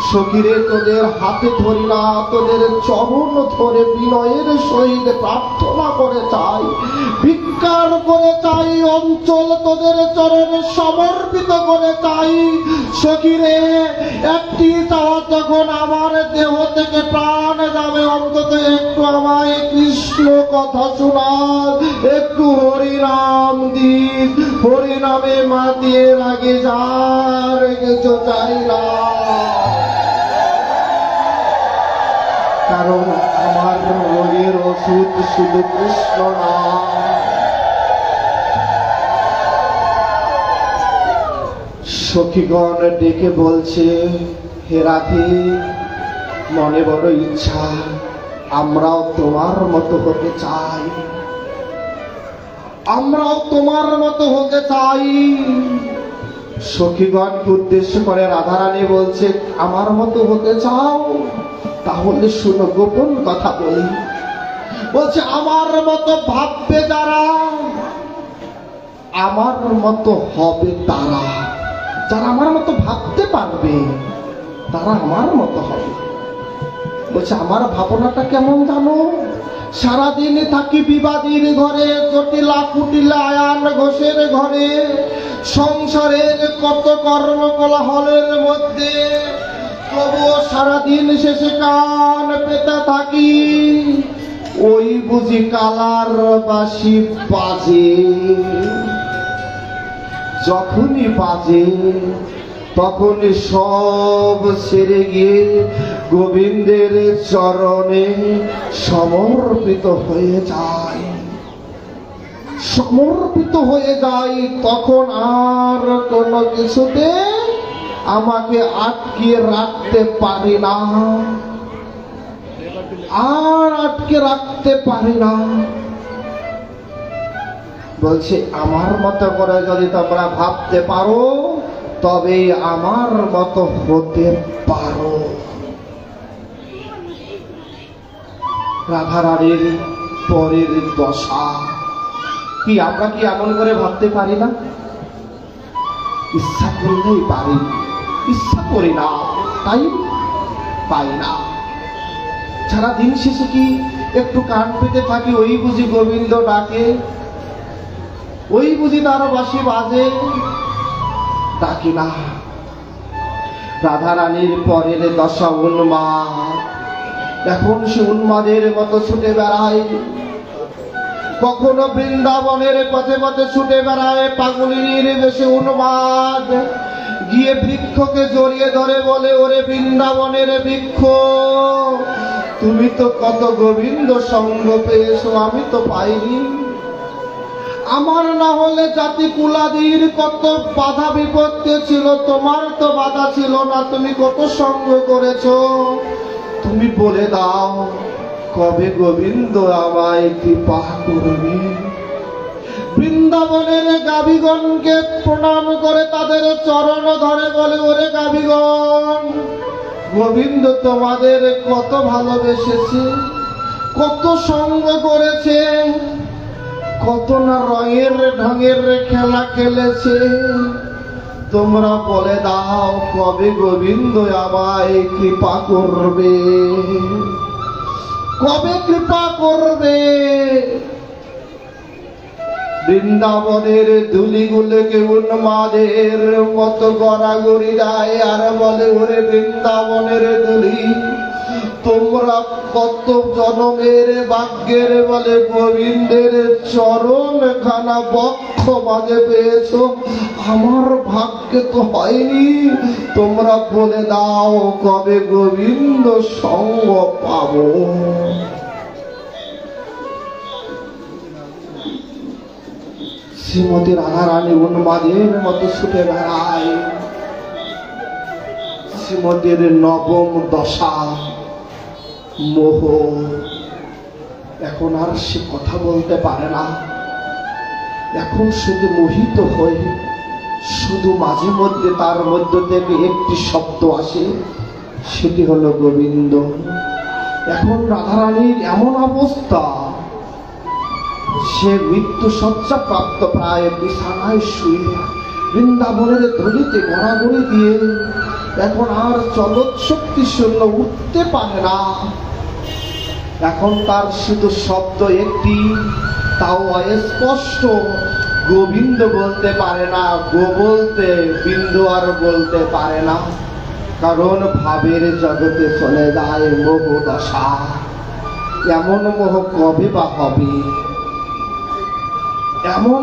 সখীরে তোদের হাতে ধরি না, তোদের চরণ ধরে বিনয়ের সহিত প্রার্থনা করে চাই, ভিক্ষার করে চাই, অঞ্চল তোদের চরণে সমর্পিত করে চাই। সখীরে একটি চাওয়া, যখন আমার দেহ থেকে প্রাণ যাবে, অন্তত একটু আমায় কৃষ্ণ কথা শোনার, একটু হরিনাম দিস, হরিনামে মাতিয়ে রাগে যার কিছু চাই না। কারণ আমার রোগের ওষুধ শুধু কৃষ্ণ না। সখীগণ ডেকে বলছে, হে রাধে, মনে বড় ইচ্ছা, আমরাও তোমার মতো হতে চাই, আমরাও তোমার মতো হতে চাই। সখীগণকে উদ্দেশ্য করে রাধারানী বলছে, আমার মতো হতে চাও? তাহলে শুনো, গোপন কথা বলি। বলছে, আমার মতো ভাববে যারা, আমার মতো হবে তারা, যারা আমার মতো ভাবতে পারবে তারা আমার মতো হবে। বলছে, আমার ভাবনাটা কেমন জানো? সারাদিন থাকি বিবাদীর ঘরে, জটিলা কুটিলা আয়ান ঘোষের ঘরে, সংসারের কত কর্ম কোলাহলের মধ্যে, তবুও সারাদিন শেষে কান পেতে থাকি, ওই বুঝি কালার বাঁশি বাজে। যখনই বাজে তখনই সব ছেড়ে গিয়ে গোবিন্দের চরণে সমর্পিত হয়ে যায়, সমর্পিত হয়ে যায়। তখন আর কোনো কিছুতে আমাকে আটকে রাখতে পারি না, আর আটকে রাখতে পারি না। বলছে, আমার মতো করে যদি তোমরা ভাবতে পারো তবে আমার মতো হতে পারো। রাধারানীর পরের দশা কি আমরা কি এমন করে ভাবতে পারি না? ইচ্ছা করলেই পারি, ইচ্ছা করি না তাই পাই না। সারাদিন শেষে কি একটু কান পেতে থাকি, ওই বুঝি গোবিন্দ ডাকে, ওই বুঝি তার বাঁশি বাজে, ডাকি না। রাধারানীর পরের দশা উন্মাদ। এখন সে উন্মাদের মতো ছুটে বেড়ায়, কখনো বৃন্দাবনের পথে পথে ছুটে বেড়ায় পাগলিনীর বেশে উন্মাদ, গিয়ে বৃক্ষকে জড়িয়ে ধরে বলে, ওরে বৃন্দাবনের বৃক্ষ, তুমি তো কত গোবিন্দ সঙ্গ পেয়েছো, আমি তো পাইনি। আমার না হলে জাতি কুলাদির কত বাধা বিপত্তি ছিল, তোমার তো বাধা ছিল না, তুমি কত সঙ্গ করেছো। তুমি বলে দাও, কবে গোবিন্দ আমায় কৃপা করবে? বৃন্দাবনের গাভীগণকে প্রণাম করে তাদের চরণ ধরে বলে, ওরে গাভীগণ, গোবিন্দ তোমাদের কত ভালোবেসেছে, কত সঙ্গ করেছে, কত না রঙের ঢঙের খেলা খেলেছে। তোমরা বলে দাও, কবে গোবিন্দ আমায় কৃপা করবে, কবে কৃপা করবে? বৃন্দাবনের ধুলিগুলোকে উন্মাদের মতো গড়াগড়ি দেয় আর বলে, ওরে বৃন্দাবনের ধুলি, তোমরা কত জনমের ভাগ্যের বলে গোবিন্দের চরণ খানা বক্ষ মাঝে পেয়েছ, আমার ভাগ্যে তো হয়নি। তোমরা বলে দাও কবে গোবিন্দ সঙ্গ পাবো। শ্রীমতী রাধারানী উন্মাদের মতো ছুটে বেড়ায়। শ্রীমতীর নবম দশা মোহ। এখন আর সে কথা বলতে পারে না। এখন শুধু মোহিত হয়ে শুধু মাঝে মধ্যে তার মধ্য থেকে একটি শব্দ আসে, সেটি হলো গোবিন্দ। এখন রাধারানীর এমন অবস্থা, সে মৃত্যু শয্যা প্রাপ্ত প্রায় বিছানায় শুয়ে বৃন্দাবনের ধুলিতে গড়াগড়ি দিয়ে এখন আর চলত শক্তি শূন্য, উঠতে পারে না। এখন তার শুধু শব্দ একটি, তাও অস্পষ্ট। গোবিন্দ বলতে পারে না, গো বলতে বিন্দু আর বলতে পারে না, কারণ ভাবের জগতে চলে যায় মোহ দশা। এমন মোহ কবে বা হবে? এমন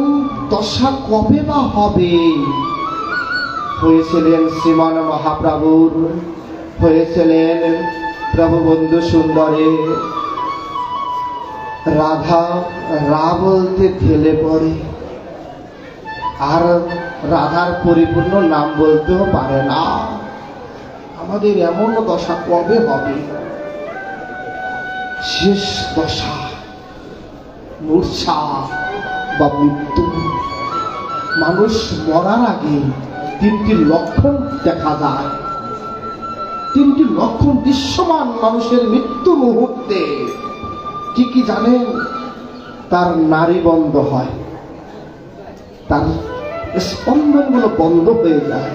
দশা কবে বা হবে? হয়েছিলেন শ্রীমান মহাপ্রভুর, হয়েছিলেন প্রভু বন্ধু সুন্দরে। রাধা রা বলতে ঢেলে পড়ে, আর রাধার পরিপূর্ণ নাম বলতেও পারে না। আমাদের এমন দশা কবে হবে? শেষ দশা, মূর্ছা বা মৃত্যু। মানুষ মরার আগে তিনটি লক্ষণ দেখা যায়, তিনটি লক্ষণ দৃশ্যমান মানুষের মৃত্যু মুহূর্তে। কি কি জানেন? তার নাড়ি বন্ধ হয়, তার স্পন্দনগুলো বন্ধ হয়ে যায়,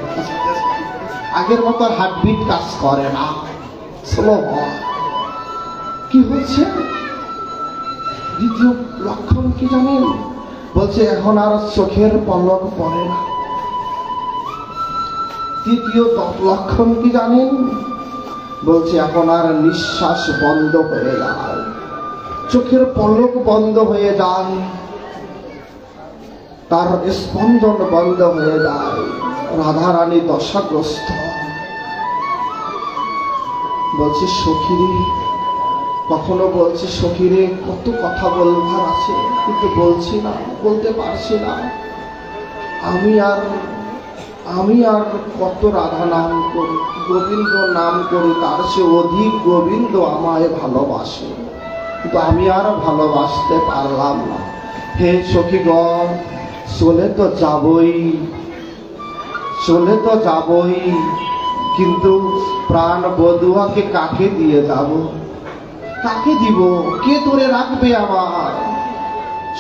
আগের মতো আর হার্টবিট কাজ করে না, স্লো হয়। কি হচ্ছে? দ্বিতীয় লক্ষণ কি জানেন? বলছে এখন আর চোখের পলক পড়ে না। তৃতীয় লক্ষণ কি জানেন? বলছে এখন আর নিঃশ্বাস বন্ধ হয়ে যায়, চোখের পলক বন্ধ হয়ে যায়, তার স্পন্দন বন্ধ হয়ে যায়। রাধারানী দশাগ্রস্ত। বলছে সখীরে, কখনো বলছে সখীরে কত কথা বলবার আছে, কিন্তু বলছি না, বলতে পারছি না। আমি আর কত রাধা নাম করি, গোবিন্দ নাম করি, তার চেয়ে অধিক গোবিন্দ আমায় ভালোবাসে, কিন্তু আমি আর ভালোবাসতে পারলাম না। হে সখীগণ, চলে তো যাবই, চলে তো যাবই, কিন্তু প্রাণ বধুয়াকে কাকে দিয়ে যাব? কাকে দিব? কে ধরে রাখবে আমার?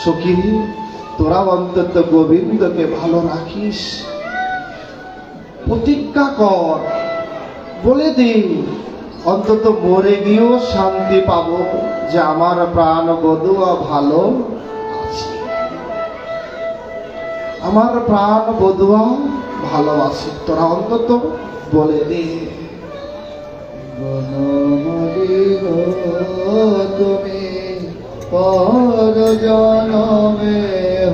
সখী, তোরা অন্তত গোবিন্দকে ভালো রাখিস, প্রতিজ্ঞা কর, বলে দে, অন্তত মরে গিয়েও শান্তি পাবো যে আমার প্রাণ বধুয়া ভালো আছে, আমার প্রাণ বধুয়া ভালো আছে। তোরা অন্তত বলে দে। তুমি পর জনমে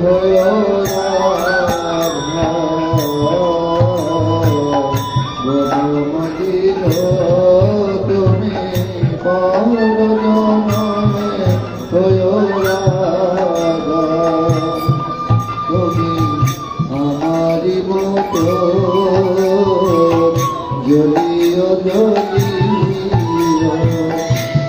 হয়ো তুমি পর জনমে হয়ো তুমি আমারি মতো জলিও জলিও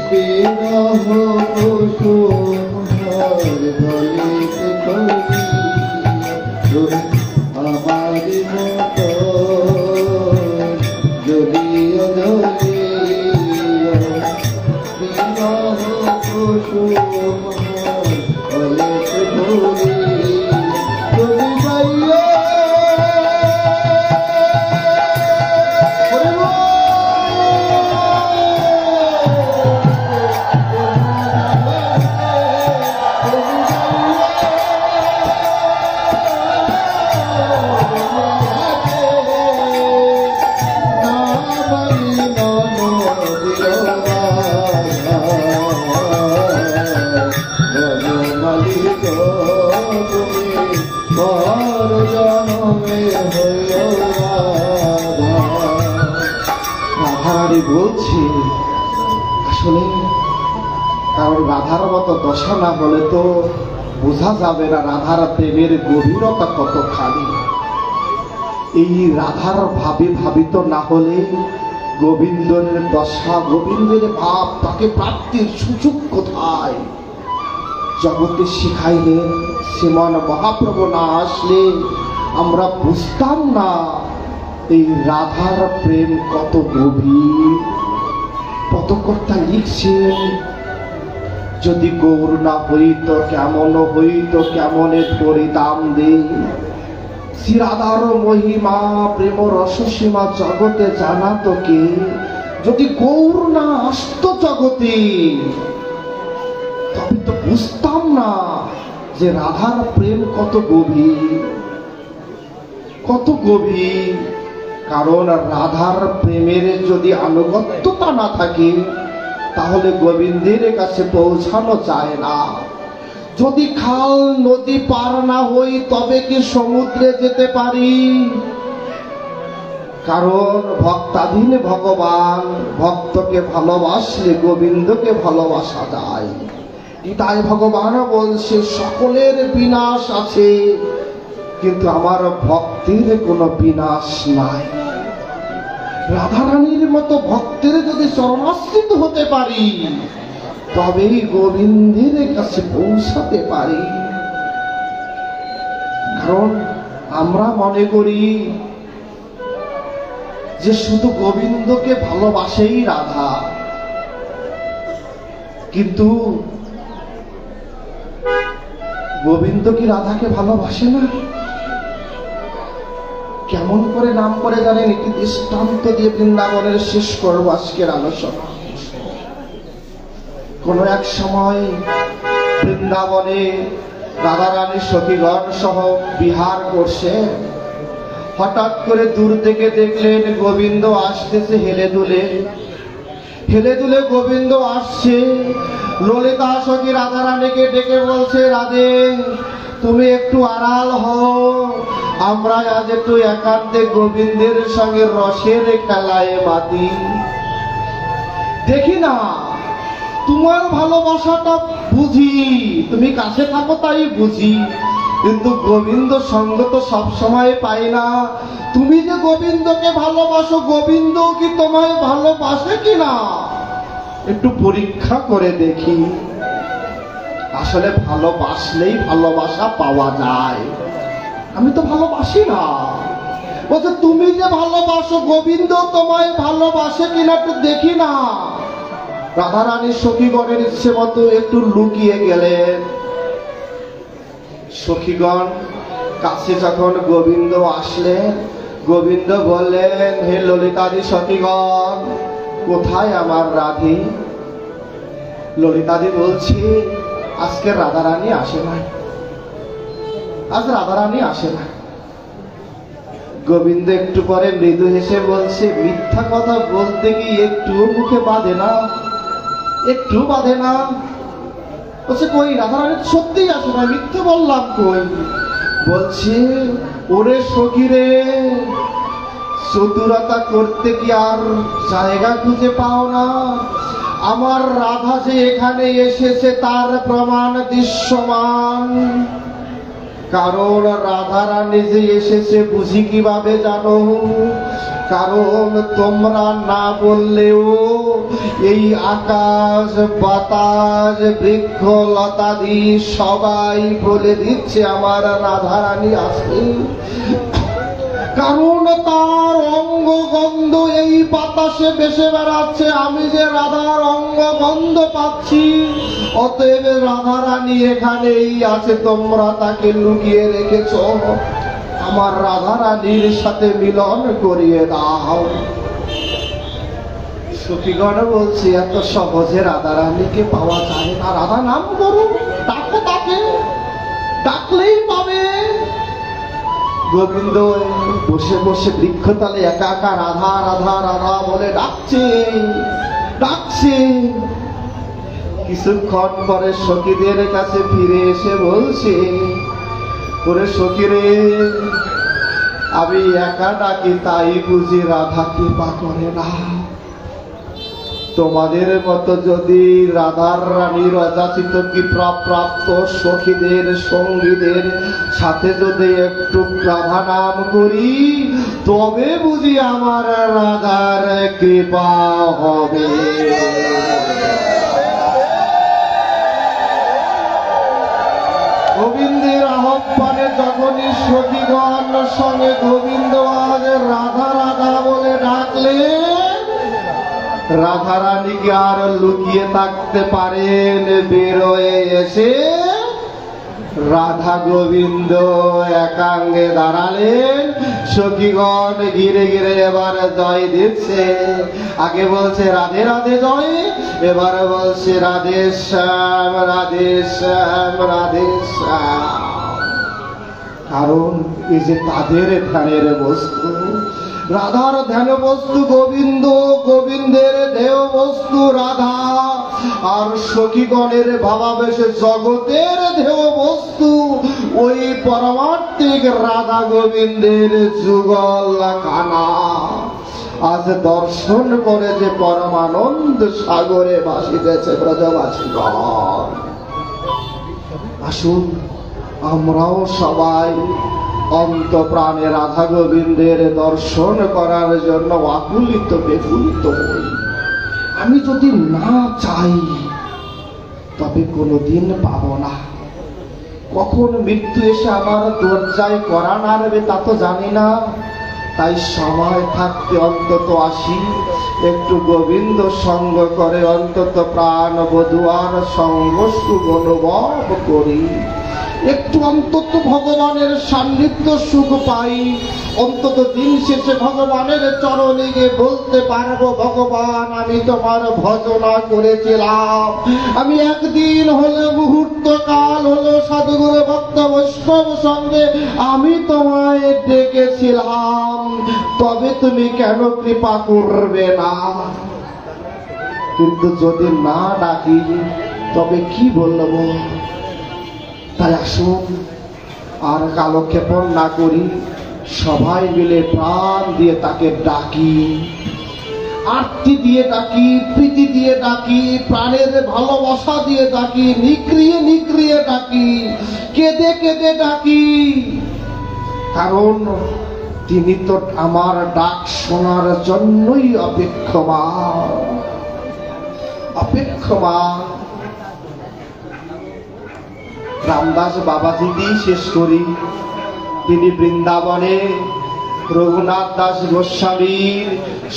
বিরহ কুসুমর গলিতে কলিও আমারি মতো জলিও জলিও বিরহ কুসুমর গলিতে কলিও তুমি যাইও না রাধারানী বলছে আসলে কারণ রাধার মতো দশা না হলে তো বোঝা যাবে না রাধার প্রেমের গভীরতা কতখানি। এই রাধার ভাবে ভাবিত না হলে গোবিন্দের দশা, গোবিন্দের ভাব, তাকে প্রাপ্তির সুযোগ কোথায়? জগতে শিখাইলেন শ্রীমান মহাপ্রভু না আসলে আমরা বুঝতাম না এই রাধার প্রেম কত গভীর। পদকর্তা লিখছেন যদি গৌর না হইত কেমন হইত, কেমনে পরিদাম দে। শ্রী রাধার মহিমা প্রেম রসসীমা জগতে জানাত কে? যদি গৌর না আসত জগতে তবে তো বুঝতাম না যে রাধার প্রেম কত গভীর, কত গভীর। কারণ রাধার প্রেমের যদি আনুগত্যতা না থাকে তাহলে গোবিন্দের কাছে পৌঁছানো যায় না। যদি খাল নদী পার না হই তবে কি সমুদ্রে যেতে পারি? কারণ ভক্তাধীন ভগবান, ভক্তকে ভালোবাসলে গোবিন্দকে ভালোবাসা যায়। তাই ভগবান বলছে সকলের বিনাশ আছে কিন্তু আমার ভক্তির কোনো বিনাশ নাই। রাধারানীর মতো ভক্তের যদি চরণাশ্রিত হতে পারি তবেই গোবিন্দের কাছে পৌঁছাতে পারি। কারণ আমরা মনে করি যে শুধু গোবিন্দকে ভালোবাসেই রাধা, কিন্তু গোবিন্দ কি রাধাকে ভালোবাসে না? কেমন করে নাম করে জানেন? একটি দৃষ্টান্ত দিয়ে বৃন্দাবনের শেষ করব আজকের আলোচনা। কোন এক সময় বৃন্দাবনে রাধারানী সখীগণ সহ বিহার করছে। হঠাৎ করে দূর থেকে দেখলেন গোবিন্দ আসতেছে হেলে দুলে, হেলে দুলে গোবিন্দ আসছে। ললিতা সখী রাধারানীকে ডেকে বলছে, রাধে তুমি একটু আড়াল হও, আমরা আজ একটু একান্তে গোবিন্দের সঙ্গে রসের খেলায় মাতি। দেখি না তোমার ভালোবাসাটা বুঝি, তুমি কাছে থাকো তাই বুঝি, কিন্তু গোবিন্দ সঙ্গ তো সবসময় পাই না। তুমি যে গোবিন্দকে ভালোবাসো, গোবিন্দ কি তোমায় ভালোবাসে কিনা একটু পরীক্ষা করে দেখি। আসলে ভালোবাসলেই ভালোবাসা পাওয়া যায়, আমি তো ভালোবাসি না। বলছে তুমি যে ভালোবাসো, গোবিন্দ তোমায় ভালোবাসে কিনা একটু দেখি না। রাধারানীর সখীগণের ইচ্ছে মতো একটু লুকিয়ে গেলেন। সখীগণ কাছে যখন গোবিন্দ আসলেন, গোবিন্দ বললেন, হে ললিতাদি সখীগণ, কোথায় আমার রাধে? ললিতাদি বলছি আজকে রাধারানী আসে না, আজ রাধারানী আসে না। গোবিন্দ একটু পরে মৃদু হেসে বলছে, মিথ্যা কথা বলতে কি একটু মুখে বাঁধে না, একটু বাঁধে না। বলছে কই রাধারানী সত্যিই আসে না, মিথ্যে বললাম কই? বলছে ওরে সখী রে, চতুরতা করতে কি আর জায়গা খুঁজে পাও না? আমার রাধা যে এখানে এসেছে তার প্রমাণ দৃশ্যমান। কারণ রাধারানী যে এসেছে বুঝি কিভাবে জানো? কারণ তোমরা না বললেও এই আকাশ বাতাস বৃক্ষ লতাদি সবাই বলে দিচ্ছে আমার রাধারানী আসে। কারণ তার অঙ্গগন্ধ এই বাতাসে ভেসে বেড়াচ্ছে, আমি যে রাধার অঙ্গগন্ধ পাচ্ছি। অতএব রাধারানী এখানেই আছে, তোমরা তাকে লুকিয়ে রেখেছ। আমার রাধারানীর সাথে মিলন করিয়ে দাও। সখীগণ বলছি এত সহজে রাধারানীকে পাওয়া যায় না। রাধা নাম করো, ডাকো তাকে, ডাকলেই পাবে। গোবিন্দ বসে বসে বৃক্ষতলে একা একা রাধা রাধা রাধা বলে ডাকছে, ডাকছে। কিছুক্ষণ পরে সখীদের কাছে ফিরে এসে বলছে, ওরে সখী রে, আমি একা ডাকি তাই বুঝি রাধা কৃপা করে না। তোমাদের মতো যদি রাধার রানীর অযাচিত কি প্রাপ্ত সখীদের সঙ্গীদের সাথে যদি একটু রাধা নাম করি, তবে বুঝি আমার রাধার কৃপা হবে। গোবিন্দের আহ্বানে যখনই সখীগণ সঙ্গে গোবিন্দ রাধা রাধা বলে ডাকলে, রাধা রানীকে আর লুকিয়ে থাকতে পারেন, বেরোয় এসে রাধা গোবিন্দ একাঙ্গে দাঁড়ালেন। সখীগণ ঘিরে ঘিরে এবার জয় দিচ্ছে। আগে বলছে রাধে রাধে জয়, এবারে বলছে রাধে শ্যাম রাধে শ্যাম রাধে শ্যাম। কারণ এই যে তাদের ধ্যানের বস্তু, রাধার ধ্যান বস্তু গোবিন্দ, গোবিন্দের ধ্যেয় বস্তু রাধা, আর সখীগণের ভাবাবেশে জগতের ধ্যেয় বস্তু ওই পরমার্থিক রাধা গোবিন্দের যুগল খানা। আজ দর্শন করে যে পরমানন্দ সাগরে ভাসিতেছে ব্রজবাসীগণ। আসুন আমরাও সবাই অন্তঃপ্রাণে রাধা গোবিন্দের দর্শন করার জন্য আকুলিত বেকুলিত হই। আমি যদি না চাই তবে কোনোদিন পাব না। কখন মৃত্যু এসে আমার দরজায় করা নাড়বে তা তো জানি না। তাই সময় থাকতে অন্তত আসি, একটু গোবিন্দ সঙ্গ করে অন্তত প্রাণ বধুয়ার সঙ্গ সুখ অনুভব করি, একটু অন্তত ভগবানের সান্নিধ্য সুখ পাই। অন্তত দিন শেষে ভগবানের চরণে গিয়ে বলতে পারবো, ভগবান আমি তোমার ভজনা করেছিলাম, আমি একদিন হলো মুহূর্ত কাল হলো সাধুগুরু ভক্ত বৈষ্ণব সঙ্গে আমি তোমায় ডেকেছিলাম, তবে তুমি কেন কৃপা করবে না? কিন্তু যদি না ডাকি তবে কি বলবো? তাই আসুন আর কালক্ষেপণ না করি, সবাই মিলে প্রাণ দিয়ে তাকে ডাকি, আরতি দিয়ে ডাকি, প্রীতি দিয়ে ডাকি, প্রাণের ভালোবাসা দিয়ে ডাকি, নিগড়িয়ে নিগড়িয়ে ডাকি, কেঁদে কেঁদে ডাকি। কারণ তিনি তো আমার ডাক শোনার জন্যই অপেক্ষমান অপেক্ষমান। রামদাস বাবাজি দিয়ে শেষ করি। তিনি বৃন্দাবনে রঘুনাথ দাস গোস্বামীর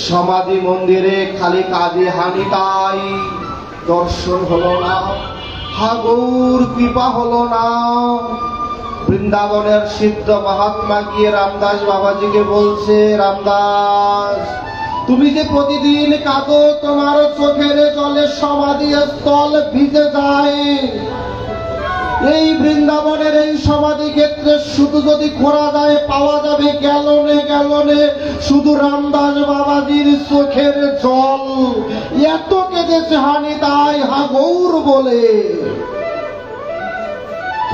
সমাধি মন্দিরে খালি কাজে হানিতাই দর্শন হলো না, হাগৌর কৃপা হলো না। বৃন্দাবনের সিদ্ধ মহাত্মা গিয়ে রামদাস বাবাজিকে বলছে, রামদাস তুমি যে প্রতিদিন কাঁদো, তোমার চোখের জলে সমাধি স্থল ভিজে যায়। এই বৃন্দাবনের এই সমাধি ক্ষেত্রে শুধু যদি খোঁড়া যায় পাওয়া যাবে গ্যালনে গ্যালনে শুধু রামদাস বাবাজির চোখের জল। এত কেঁদেছে হানিতাই হাগৌর বলে।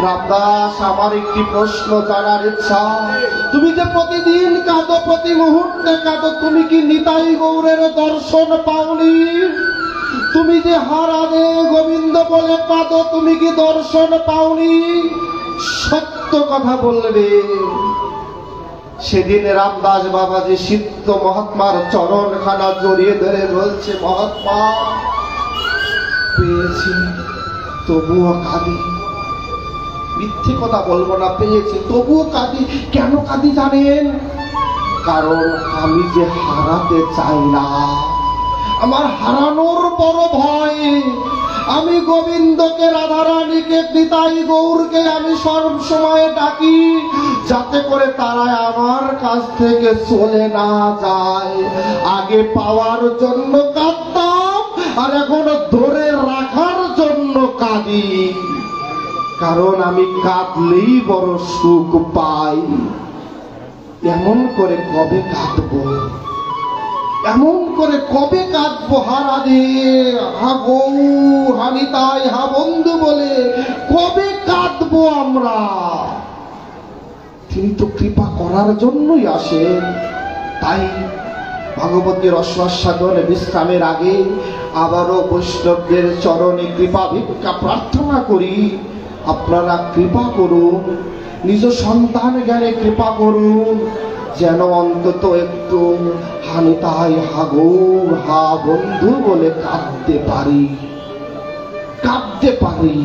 রামদাস আমার একটি প্রশ্ন জানার ইচ্ছা, তুমি যে প্রতিদিন কাঁদো, প্রতি মুহূর্তে কাঁদো, তুমি কি নিতাই গৌরের দর্শন পাওনি? তুমি যে হারাধে গোবিন্দ বলে কাঁদো, তুমি কি দর্শন পাওনি? সত্য কথা বলবে। সেদিন রামদাস বাবাজি সিদ্ধ মহাত্মার চরণ খানা জড়িয়ে ধরে বলছে, মহাত্মা পেয়েছি তবুও কাঁদি। মিথ্যে কথা বলবো না, পেয়েছি তবুও কাঁদি। কেন কাঁদি জানেন? কারণ আমি যে হারাতে চাই না, আমার হারানোর বড় ভয়। আমি গোবিন্দকে, রাধারানীকে, নিতাই গৌরকে আমি সব সময় ডাকি, যাতে করে তারা আমার কাছ থেকে চলে না যায়। আগে পাওয়ার জন্য কাঁদতাম, আর এখন ধরে রাখার জন্য কাঁদি। কারণ আমি কাঁদলেই বড় সুখ পাই। এমন করে কবে কাঁদবো? এমন করে কবে কাঁদবো? হারাধে, হা গৌ, হানিতাই, হা বন্ধু বলে কবে কাঁদবো আমরা? তিনি তো কৃপা করার জন্যই আসেন। তাই ভগবতীর রসাস্বাদনে বিশ্রামের আগে আবারও বৈষ্ণবদের চরণে কৃপা ভিক্ষা প্রার্থনা করি। আপনারা কৃপা করুন, নিজ সন্তান জ্ঞানে কৃপা করুন, যেন অন্তত একটু হানিতাই হাগো হা বন্ধু বলে কাঁদতে পারি,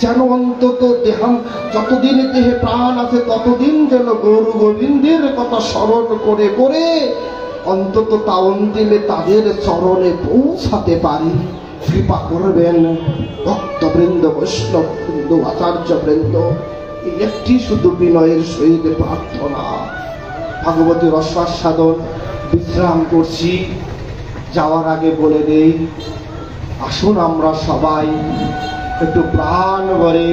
যেন অন্তত দেহাম যতদিন দেহে প্রাণ আছে ততদিন যেন গৌর গোবিন্দের কথা স্মরণ করে করে অন্তত তা অন্তিমে তাদের চরণে পৌঁছাতে পারি। কৃপা করবেন ভক্তবৃন্দ, বৈষ্ণববৃন্দ, আচার্যবৃন্দ। একটি শুধু বিনয়ের সহিত প্রার্থনা। ভগবতী রসাস্বাদন বিশ্রাম করছি, যাওয়ার আগে বলে দেই, আসুন আমরা সবাই একটু প্রাণ ভরে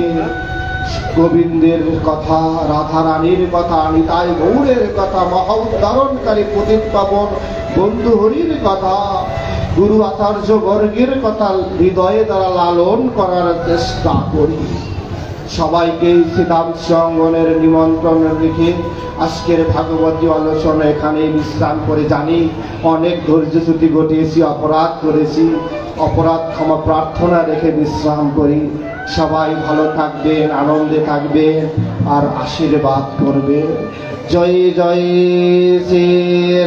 গোবিন্দের কথা, রাধা রানীর কথা, নিতাই গৌরের কথা, মহা উদ্ধারণকারী পতিত পাবন বন্ধু হরির কথা, গুরু আচার্য বর্গের কথা হৃদয়ে দ্বারা লালন করার চেষ্টা করি। সবাইকে সিদ্ধান্ত অঙ্গনের নিমন্ত্রণ রেখে আজকের ভাগবতী আলোচনা এখানে বিশ্রাম করে জানি অনেক ধৈর্যচ্যুতি ঘটিয়েছি, অপরাধ করেছি, অপরাধ ক্ষমা প্রার্থনা রেখে বিশ্রাম করি। সবাই ভালো থাকবেন, আনন্দে থাকবেন আর আশীর্বাদ করবে। জয় জয় শ্রী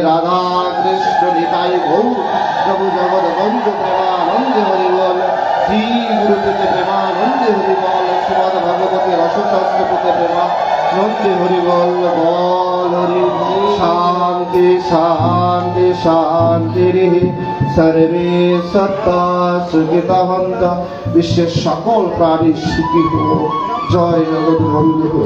রাধা কৃষ্ণ নিতাই গৌর প্রভু জগৎ বন্ধু প্রেমানন্দে হরি বল। শ্রী গুরু পেতে প্রেমানন্দে হরি বল। শ্রীমদ ভগবতী রসশাস্ত্রপতি প্রেমানন্দে হরি বল। বল হরি শান্তি শান্তি শান্তি রে সর্বে সত্তা সুখিতা হন্ত। বিশ্বের সকল প্রাণী সুখী হোক। জয় জগৎ বন্ধু।